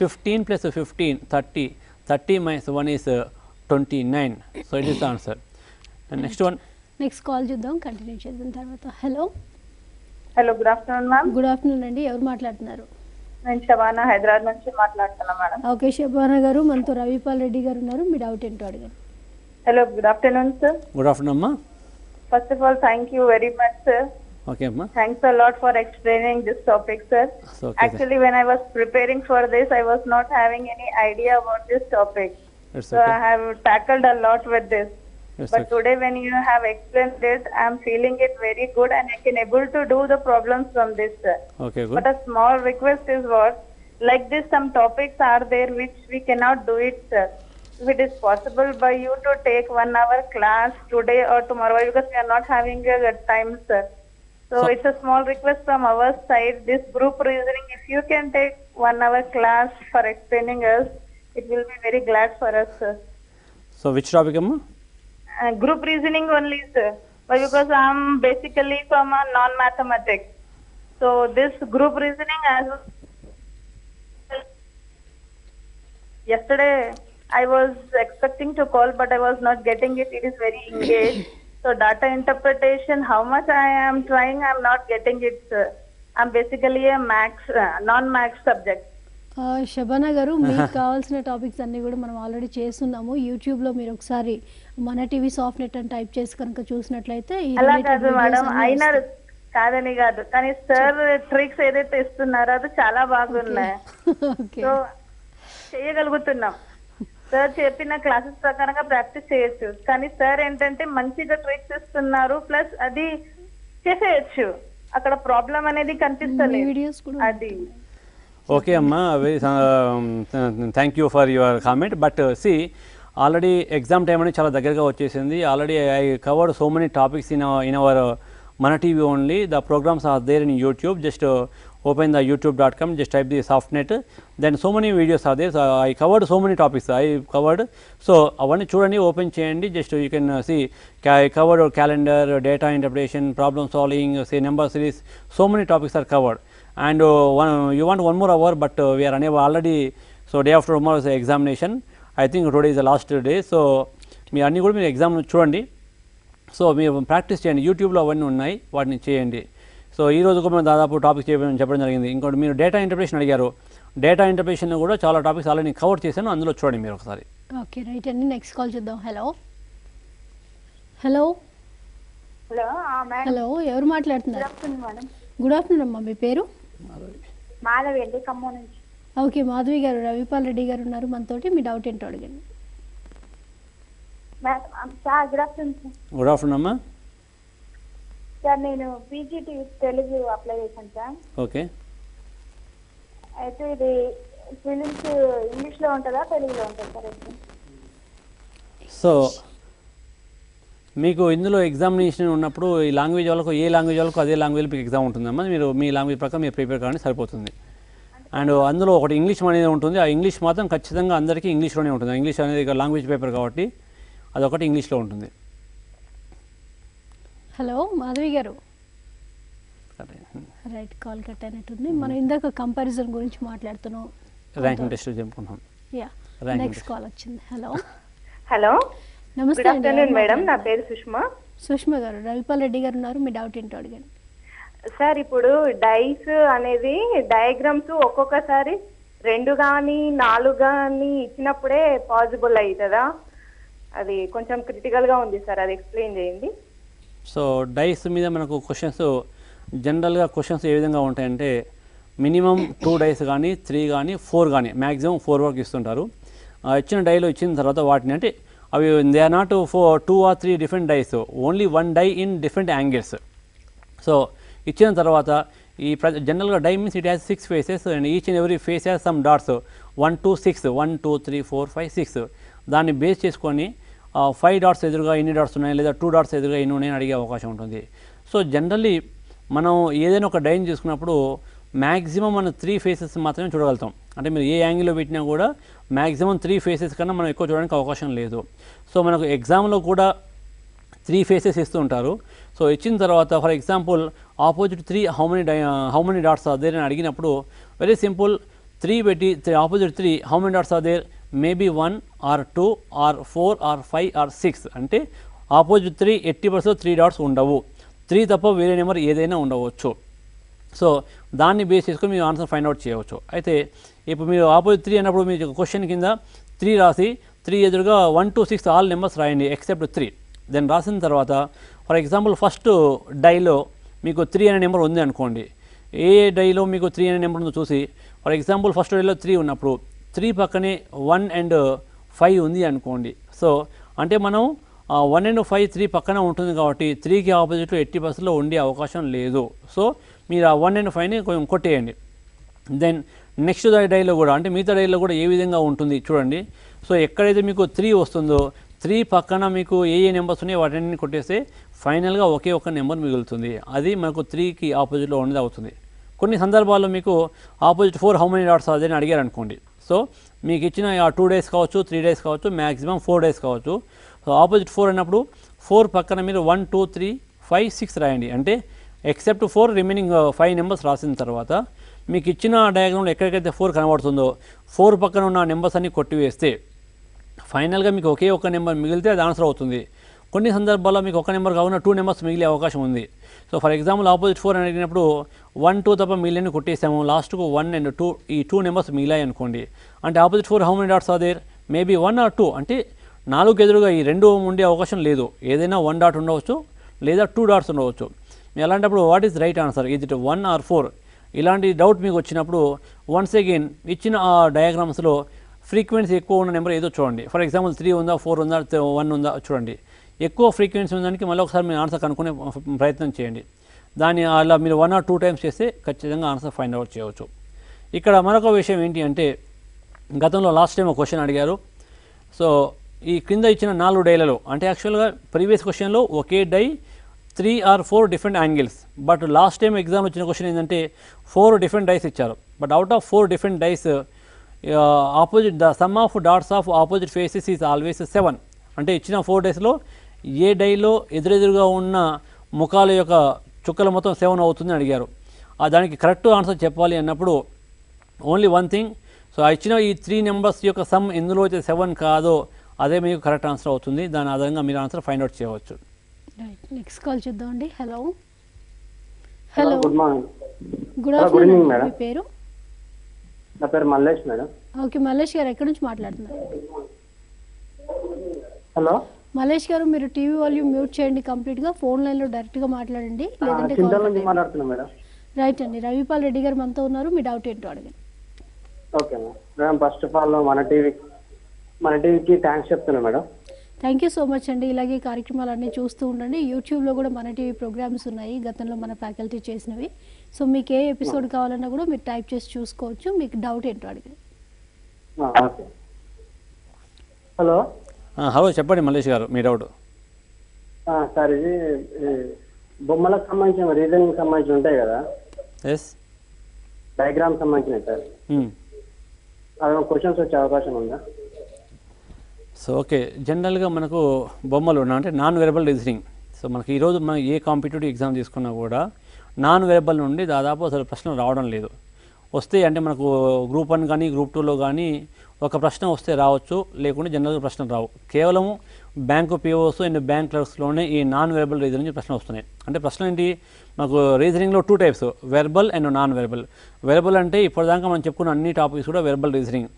B: 15 plus 15, 30. 30 minus 1 is 29. So it is the answer. And next one.
A: Next call చూద్దాం, continue చేద్దాం తర్వాత. Hello
D: hello, good afternoon ma'am.
A: Good afternoon అండి, ఎవరు మాట్లాడుతున్నారు?
D: నేను శబానా హైదరాబాద్ నుంచి మాట్లాడుతున్నా madam.
A: Okay Shabana గారు, మనతో రవిపాల్ రెడ్డి గారు ఉన్నారు, మీ డౌట్ ఏంటో అడగండి.
D: Hello, good afternoon sir.
B: Good afternoon, అమ్మా.
D: First of all thank you very much sir.
B: Okay, అమ్మా.
D: Thanks a lot for explaining this topic, sir.
B: Okay,
D: Actually, when I was preparing for this, I was not having any idea about this topic.
B: It's
D: So
B: okay.
D: I have tackled a lot with this.
B: It's
D: But
B: okay.
D: today, when you have explained it, I am feeling it very good, and I can able to do the problems from this, sir.
B: Okay, good.
D: But a small request is what, like this, some topics are there which we cannot do it, sir. If it is possible by you to take 1 hour class today or tomorrow, because we are not having a time, sir. So it's a small request from our side. This group reasoning, if you can take 1 hour class for explaining us, it will be very glad for us, sir.
B: So which topic, amma?
D: Group reasoning only, sir. But because I'm basically from a non-mathematics, so this group reasoning as yesterday I was expecting to call, but I was not getting it. It is very engaged. So data interpretation, how much I am trying, I am not getting it, sir. I'm basically a maths, non-maths subject.
A: Shabana గారు, మీకు కావాల్సిన topics అన్నీ కూడా మనం already చేస్తున్నాము. యూట్యూబ్లో మీరు ఒకసారి మన టీవీ సాఫ్ట్ నెట్ అని టైప్ చేసి కనుక చూసినట్లయితే ఈ
D: అలా
A: related
D: కాదు
A: videos
D: మేడం,
A: అన్నీ
D: అయినా
A: వస్తాయి.
D: కాదని కాదు, కానీ సార్ ట్రిక్స్ ఏదైతే ఇస్తున్నారో అది చాలా బాగున్నాయి.
A: ఓకే,
D: సో చేయగలుగుతున్నాం. సార్ చెప్పిన క్లాసెస్ ప్రకారంగా ప్రాక్టీస్ చేయొచ్చు, కానీ సార్ ఏంటంటే మంచిగా ట్రిక్స్ ఇస్తున్నారు, ప్లస్ అది చేసేయచ్చు. అక్కడ ప్రాబ్లం అనేది కనిపిస్తలేదు.
A: వీడియోస్ కూడా
D: అది
B: Okay, amma. Very thank you for your comment. But see, already exam time అనేది చాలా దగ్గరగా వచ్చేసింది. Already I covered so many topics in our Mana TV only. The programs are there in YouTube. Just open the youtube.com, just type the softnet. Then so many videos are there. So I covered so many topics. So అవన్నీ చూడండి, open చేయండి. Just you can see I covered calendar, data interpretation, problem solving, say number series. So many topics are covered. And you want 1 more hour, but we are unable already. So day after tomorrow is the examination. I think today is the last day. So మీ అన్నీ కూడా మీరు exam చూడండి. So మీరు practice చేయండి, యూట్యూబ్లో అవన్నీ ఉన్నాయి, వాటిని చేయండి. సో ఈ రోజు కూడా మేము దాదాపు టాపిక్ చెప్పడం జరిగింది. ఇంకోటి మీరు డేటా ఇంటర్ప్రిటేషన్ అడిగారు. డేటా ఇంటర్ప్రిటేషన్లో కూడా చాలా టాపిక్స్ ఆల్రెడీ కవర్ చేశాను, అందులో చూడండి మీరు ఒకసారి.
A: ఓకే రైట్ అండి. నెక్స్ట్ కాల్ చూద్దాం. Hello hello
E: hello madam.
A: Hello ఎవరు మాట్లాడుతున్నారు?
E: మేడం
A: గుడ్ ఆఫ్టర్నూన్ అమ్మా, మీ పేరు?
E: మాధవి అండి, ఖమ్మం నుంచి.
A: ఓకే మాధవి గారు, రవిపాల్ రెడ్డి గారు ఉన్నారు మనతోటి, మీ డౌట్ ఏంటో అడగండి.
E: Sir good afternoon sir.
B: Good afternoon అమ్మా.
E: సార్ నేను పీజీటీ తెలుగు అప్లై చేశాను సార్.
B: ఓకే,
E: అయితే ఇది ఫిలిమ్స్ ఇంగ్లీష్లో ఉంటుందా తెలుగులో ఉంటుందా సార్ ఎగ్జామ్?
B: సో మీకు ఇందులో ఎగ్జామినేషన్ ఉన్నప్పుడు ఈ లాంగ్వేజ్ వాళ్ళకు ఏ లాంగ్వేజ్ వాళ్ళకు అదే లాంగ్వేజ్ మీకు ఎగ్జామ్ ఉంటుందమ్మా. మీరు మీ లాంగ్వేజ్ ప్రకారం మీరు ప్రిపేర్ కానీ సరిపోతుంది. అండ్ అందులో ఒకటి ఇంగ్లీష్ అనేది ఉంటుంది, ఆ ఇంగ్లీష్ మాత్రం ఖచ్చితంగా అందరికీ ఇంగ్లీష్లోనే ఉంటుంది. ఇంగ్లీష్ అనేది లాంగ్వేజ్ పేపర్ కాబట్టి అదొకటి ఇంగ్లీష్లో ఉంటుంది.
A: హలో మాధవి గారు, రైట్ కాల్ కట్ అయినట్టుంది. మనం ఇందాక కంపారిజన్ గురించి మాట్లాడుతున్నాం,
B: ర్యాంకింగ్ టెస్ట్ చెప్పుకుంటాం.
A: యా
B: Ranking
A: నెక్స్ట్ కాల్ వచ్చింది. హలో
D: హలో,
A: నమస్తే
D: గుడ్
A: అండి.
D: ఆఫ్టర్నూన్ మేడం, నా పేరు సుష్మా.
A: సుష్మా గారు, రవిపాల్ రెడ్డి గారు ఉన్నారు, మీ డౌట్ ఏంటో అడగండి.
D: సార్ ఇప్పుడు డైస్ అనేది డయాగ్రామ్స్ ఒక్కొక్కసారి 2 కానీ 4 కానీ ఇచ్చినప్పుడే పాసిబుల్ అవుతుందా? అది కొంచెం క్రిటికల్గా ఉంది సార్, అది ఎక్స్ప్లెయిన్ చేయండి.
B: సో డైస్ మీద మనకు క్వశ్చన్స్ జనరల్గా క్వశ్చన్స్ ఏ విధంగా ఉంటాయంటే మినిమం 2 డైస్ కానీ 3 కానీ 4 కానీ మ్యాక్సిమం 4 వరకు ఇస్తుంటారు. ఇచ్చిన డైలో ఇచ్చిన తర్వాత వాటిని అంటే అవి they are not 2 or 3 different dice, only 1 die in different angles. So ఇచ్చిన తర్వాత ఈ జనరల్గా die means it has 6 faces and each and every face has some dots 1 to 6, 1 2 3 4 5 6. దాన్ని బేస్ చేసుకొని 5 డాట్స్ ఎదురుగా ఎన్ని డాట్స్ ఉన్నాయి లేదా 2 డాట్స్ ఎదురుగా ఎన్ని ఉన్నాయని అడిగే అవకాశం ఉంటుంది. సో జనరల్లీ మనం ఏదైనా ఒక డైని చూసుకున్నప్పుడు మ్యాక్సిమం మనం 3 ఫేసెస్ మాత్రమే చూడగలుగుతాం. అంటే మీరు ఏ యాంగిల్లో పెట్టినా కూడా మ్యాక్సిమం 3 ఫేసెస్ కన్నా మనం ఎక్కువ చూడడానికి అవకాశం లేదు. సో మనకు ఎగ్జామ్లో కూడా 3 ఫేసెస్ ఇస్తూ ఉంటారు. సో ఇచ్చిన తర్వాత for example opposite 3 how many dots are there అని అడిగినప్పుడు వెరీ సింపుల్, 3 పెట్టి opposite 3 how many dots are there, maybe 1 or 2 or 4 or 5 or 6. అంటే ఆపోజిట్ 3 80% 3 డాట్స్ ఉండవు, 3 తప్ప వేరే నెంబర్ ఏదైనా ఉండవచ్చు. సో దాన్ని బేస్ చేసుకొని మీరు ఆన్సర్ ఫైండ్ అవుట్ చేయవచ్చు. అయితే ఇప్పుడు మీరు ఆపోజిట్ 3 అన్నప్పుడు మీరు క్వశ్చన్ కింద 3 రాసి 3 ఎదురుగా 1 to 6 ఆల్ నెంబర్స్ రాయండి ఎక్సెప్ట్ 3. దెన్ రాసిన తర్వాత ఫర్ ఎగ్జాంపుల్ ఫస్ట్ డైలో మీకు 3 అనే నెంబర్ ఉంది అనుకోండి. ఏ డైలో మీకు 3 అనే నెంబర్ ఉందో చూసి ఫర్ ఎగ్జాంపుల్ ఫస్ట్ డైలో 3 ఉన్నప్పుడు 3 పక్కనే 1 and 5 ఉంది అనుకోండి. సో అంటే మనం 1 and 5 3 పక్కన ఉంటుంది కాబట్టి 3కి ఆపోజిట్లో 80%లో ఉండే అవకాశం లేదు. సో మీరు ఆ 1 and 5ని కొంచెం కొట్టేయండి. దెన్ నెక్స్ట్ డైలో కూడా అంటే మిగతా డైలో కూడా ఏ విధంగా ఉంటుంది చూడండి. సో ఎక్కడైతే మీకు 3 వస్తుందో 3 పక్కన మీకు ఏ నెంబర్స్ ఉన్నాయో వాటిని కొట్టేస్తే ఫైనల్గా ఒకే ఒక నెంబర్ మిగులుతుంది. అది మనకు 3కి ఆపోజిట్లో ఉండేది అవుతుంది. కొన్ని సందర్భాల్లో మీకు ఆపోజిట్ 4 హౌ మెనీ డాట్స్ అదే అని అడిగారు అనుకోండి. సో మీకు ఇచ్చిన 2 డేస్ కావచ్చు 3 డేస్ కావచ్చు మ్యాక్సిమం 4 డేస్ కావచ్చు. సో ఆపోజిట్ 4 అన్నప్పుడు 4 పక్కన మీరు 1 2 3 5 6 రాయండి. అంటే ఎక్సెప్ట్ 4 రిమైనింగ్ 5 నెంబర్స్ రాసిన తర్వాత మీకు ఇచ్చిన డయాగ్రామ్లో ఎక్కడికైతే 4 కనబడుతుందో 4 పక్కన ఉన్న నెంబర్స్ అన్ని కొట్టివేస్తే ఫైనల్గా మీకు ఒకే ఒక నెంబర్ మిగిలితే అది ఆన్సర్ అవుతుంది. కొన్ని సందర్భాల్లో మీకు ఒక నెంబర్ కాకుండా 2 నెంబర్స్ మిగిలే అవకాశం ఉంది. సో ఫర్ ఎగ్జాంపుల్ ఆపోజిట్ 4 అని అడిగినప్పుడు 1 2 తప్ప మిగిలిన కొట్టేసాము, లాస్ట్కు 1 and 2 ఈ 2 నెంబర్స్ మిగిలాయి అనుకోండి. అంటే opposite 4 how many dots are there, maybe 1 or 2. అంటే 4 ఎదురుగా ఈ 2 ఉండే అవకాశం లేదు. ఏదైనా 1 డాట్ ఉండవచ్చు లేదా 2 డాట్స్ ఉండవచ్చు. అలాంటప్పుడు వాట్ ఈస్ రైట్ ఆన్సర్, ఇది 1 or 4? ఇలాంటి డౌట్ మీకు వచ్చినప్పుడు వన్స్ అగైన్ ఇచ్చిన ఆ డయాగ్రామ్స్లో ఫ్రీక్వెన్సీ ఎక్కువ ఉన్న నెంబర్ ఏదో చూడండి. ఫర్ ఎగ్జాంపుల్ 3 ఉందా 4 ఉందా 1 ఉందా చూడండి. ఎక్కువ ఫ్రీక్వెన్సీ ఉందానికి మళ్ళీ ఒకసారి మీరు ఆన్సర్ కనుక్కునే ప్రయత్నం చేయండి. దాన్ని అలా మీరు 1 or 2 టైమ్స్ చేస్తే ఖచ్చితంగా ఆన్సర్ ఫైండ్ అవుట్ చేయవచ్చు. ఇక్కడ మరొక విషయం ఏంటి అంటే గతంలో లాస్ట్ టైం ఒక క్వశ్చన్ అడిగారు. సో ఈ క్రింద ఇచ్చిన 4 డైలలో అంటే యాక్చువల్గా ప్రీవియస్ క్వశ్చన్లో ఒకే die 3 or 4 different angles, but last time exam వచ్చిన క్వశ్చన్ ఏంటంటే 4 డిఫరెంట్ డైస్ ఇచ్చారు. But out of 4 different dice opposite the sum of dots of opposite faces is always 7. అంటే ఇచ్చిన 4 డైస్లో ఏ డైలో ఎదురెదురుగా ఉన్న ముఖాల యొక్క చుక్కల మొత్తం 7 అవుతుందని అడిగారు. దానికి కరెక్ట్ ఆన్సర్ చెప్పాలి అన్నప్పుడు ఓన్లీ వన్ థింగ్, సో ఇచ్చిన ఈ 3 నెంబర్స్ యొక్క సమ్ ఎందులో అయితే 7 కాదో అదే మీకు కరెక్ట్ ఆన్సర్ అవుతుంది. దాని ఆధారంగా మీరు ఆన్సర్ ఫైండ్ అవుట్ చేయవచ్చు.
A: రైట్, నెక్స్ట్ కాల్ చూద్దామండి. Hello hello
C: good morning.
A: Good
C: Good
A: afternoon
C: evening, madam.
A: మీ పేరు?
C: నా పేరు మల్లేష్ మేడం.
A: ఓకే మల్లేష్ గారు ఎక్కడి నుంచి మాట్లాడుతున్నారు?
C: హలో,
A: మల్లేష్ గారు మీరు టీవీ వాల్యూమ్ మ్యూట్ చేయండి కంప్లీట్గా, ఫోన్ లైన్లో డైరెక్ట్గా మాట్లాడండి, లేదంటే
C: చింతల నుంచి మాట్లాడుతున్నా మేడం.
A: రైట్ అండి. రవిపాల్ రెడ్డి గారు మనతో ఉన్నారు, మీ డౌట్ ఏంటో అడగండి.
C: Okay madam, first of all మన టీవీకి థ్యాంక్స్ చెప్తున్నా madam.
A: Thank you so much అండి. ఇలాగే కార్యక్రమాలన్నీ చూస్తూ ఉండండి. యూట్యూబ్లో కూడా మన టీవీ ప్రోగ్రామ్స్ ఉన్నాయి గతంలో మన ఫ్యాకల్టీ చేసినవి. సో మీకు ఏ ఎపిసోడ్ కావాలన్నా కూడా మీరు టైప్ చేసి చూసుకోవచ్చు. మీకు డౌట్ ఏంటో అడగండి.
C: ఓకే. హలో
B: హలో, చెప్పండి మల్లేష్ గారు మీ డౌట్.
C: సార్, ఇది బొమ్మలకు సంబంధించిన రీజనింగ్ సంబంధించి ఉంటాయి కదా,
B: ఎస్.
C: డయాగ్రామ్ సంబంధించినవి సార్, అవి క్వశ్చన్స్ వచ్చే అవకాశం ఉందా?
B: సో ఓకే, జనరల్గా మనకు బొమ్మలు అంటే నాన్ వెరబుల్ రీజనింగ్. సో మనకి ఈరోజు మనం ఏ కాంపిటేటివ్ ఎగ్జామ్ తీసుకున్నా కూడా నాన్ వెరబుల్ నుండి దాదాపు అసలు ప్రశ్నలు రావడం లేదు. వస్తే అంటే మనకు గ్రూప్ 1 కానీ గ్రూప్ 2లో కానీ ఒక ప్రశ్న వస్తే రావచ్చు, లేకుంటే జనరల్గా ప్రశ్నలు రావు. కేవలం బ్యాంకు పిఓస్ అండ్ బ్యాంక్ క్లర్క్స్లోనే ఈ నాన్ వెరబుల్ రీజనింగ్ ప్రశ్న వస్తున్నాయి. అంటే ప్రశ్న ఏంటి, మాకు రీజనింగ్లో 2 types, verbal and non verbal. Verbal అంటే ఇప్పటిదాకా మనం చెప్పుకున్న అన్ని టాపిక్స్ కూడా verbal reasoning.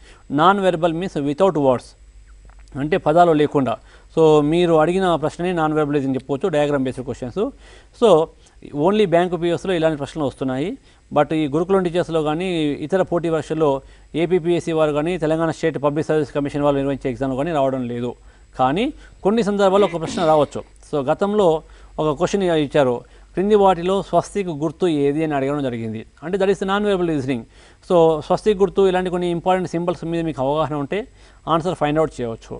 B: Non verbal means without words, అంటే పదాలు లేకుండా. సో మీరు అడిగిన ప్రశ్నని నాన్ వెరబుల్ రీజనింగ్ చెప్పవచ్చు, diagram based questions. So only bank పిఎస్లో ఇలాంటి ప్రశ్నలు వస్తున్నాయి. బట్ ఈ గురుకులం టీచర్స్లో కానీ ఇతర పోటీ పరీక్షల్లో ఏపీపీఎస్సీ వారు కానీ Telangana state public service commission వాళ్ళు నిర్వహించే ఎగ్జామ్లో కానీ రావడం లేదు. కానీ కొన్ని సందర్భాల్లో ఒక ప్రశ్న రావచ్చు. సో గతంలో ఒక క్వశ్చన్ ఇచ్చారు, క్రింది వాటిలో స్వస్తిక్ గుర్తు ఏది అని అడగడం జరిగింది. అంటే that is non verbal reasoning. So స్వస్తిక్ గుర్తు ఇలాంటి కొన్ని ఇంపార్టెంట్ సింబల్స్ మీద మీకు అవగాహన ఉంటే ఆన్సర్ ఫైండ్ అవుట్ చేయవచ్చు.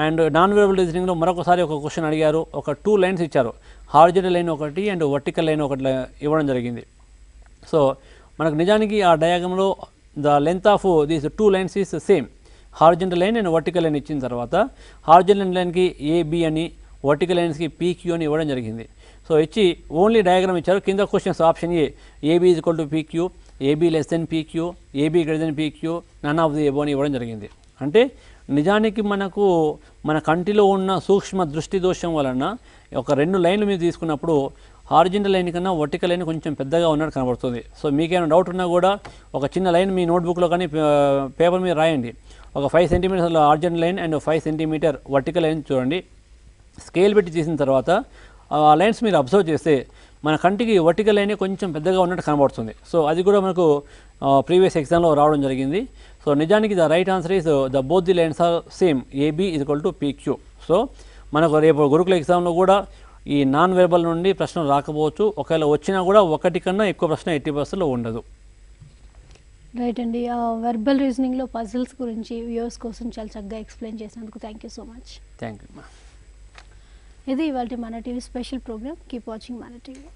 B: అండ్ నాన్ వెరబుల్ రీజనింగ్లో మరొకసారి ఒక క్వశ్చన్ అడిగారు, ఒక 2 లైన్స్ ఇచ్చారు, హారిజంటల్ లైన్ ఒకటి అండ్ వర్టికల్ లైన్ ఒకటి ఇవ్వడం జరిగింది. సో మనకు నిజానికి ఆ డయాగ్రామ్లో the length of these 2 lines is same. Horizontal line and vertical line ఇచ్చిన తర్వాత హారిజంటల్ లైన్కి ఏబి అని, వర్టికల్ లైన్స్కి పీక్యూ అని ఇవ్వడం జరిగింది. సో ఇచ్చి ఓన్లీ డయాగ్రామ్ ఇచ్చారు. కింద questions option A, AB is equal to PQ, AB less then PQ, AB greater then PQ, none of the above అని ఇవ్వడం జరిగింది. అంటే నిజానికి మనకు మన కంటిలో ఉన్న సూక్ష్మ దృష్టి దోషం వలన ఒక 2 లైన్లు మీద తీసుకున్నప్పుడు హారిజంటల్ లైన్ కన్నా వర్టికల్ లైన్ కొంచెం పెద్దగా ఉన్నట్టు కనబడుతుంది. సో మీకేమైనా డౌట్ ఉన్నా కూడా ఒక చిన్న లైన్ మీ నోట్బుక్లో కానీ పేపర్ మీద రాయండి. ఒక 5 సెంటీమీటర్ల horizontal line and 5 centimetre vertical line చూడండి. స్కేల్ పెట్టి తీసిన తర్వాత ఆ లైన్స్ మీరు అబ్జర్వ్ చేస్తే మన కంటికి వర్టికల్ లైనే కొంచెం పెద్దగా ఉన్నట్టు కనబడుతుంది. సో అది కూడా మనకు ప్రీవియస్ ఎగ్జామ్లో రావడం జరిగింది. సో నిజానికి the right answer is the both the lines are same, AB is equal to PQ. So మనకు రేపు గురుకుల ఎగ్జామ్లో కూడా ఈ నాన్ వెర్బల్ నుండి ప్రశ్నలు రాకపోవచ్చు. ఒకవేళ వచ్చినా కూడా 1 కన్నా ఎక్కువ ప్రశ్న 80% ఉండదు.
A: రైట్ అండి. వెర్బల్ రీజనింగ్లో పజిల్స్ గురించి వ్యూవర్స్ కోసం చాలా చక్కగా ఎక్స్ప్లెయిన్ చేసినందుకు thank you so much.
B: Thank you.
A: ఇది ఇవాళ మన TV special programme. Keep watching మన టీవీ.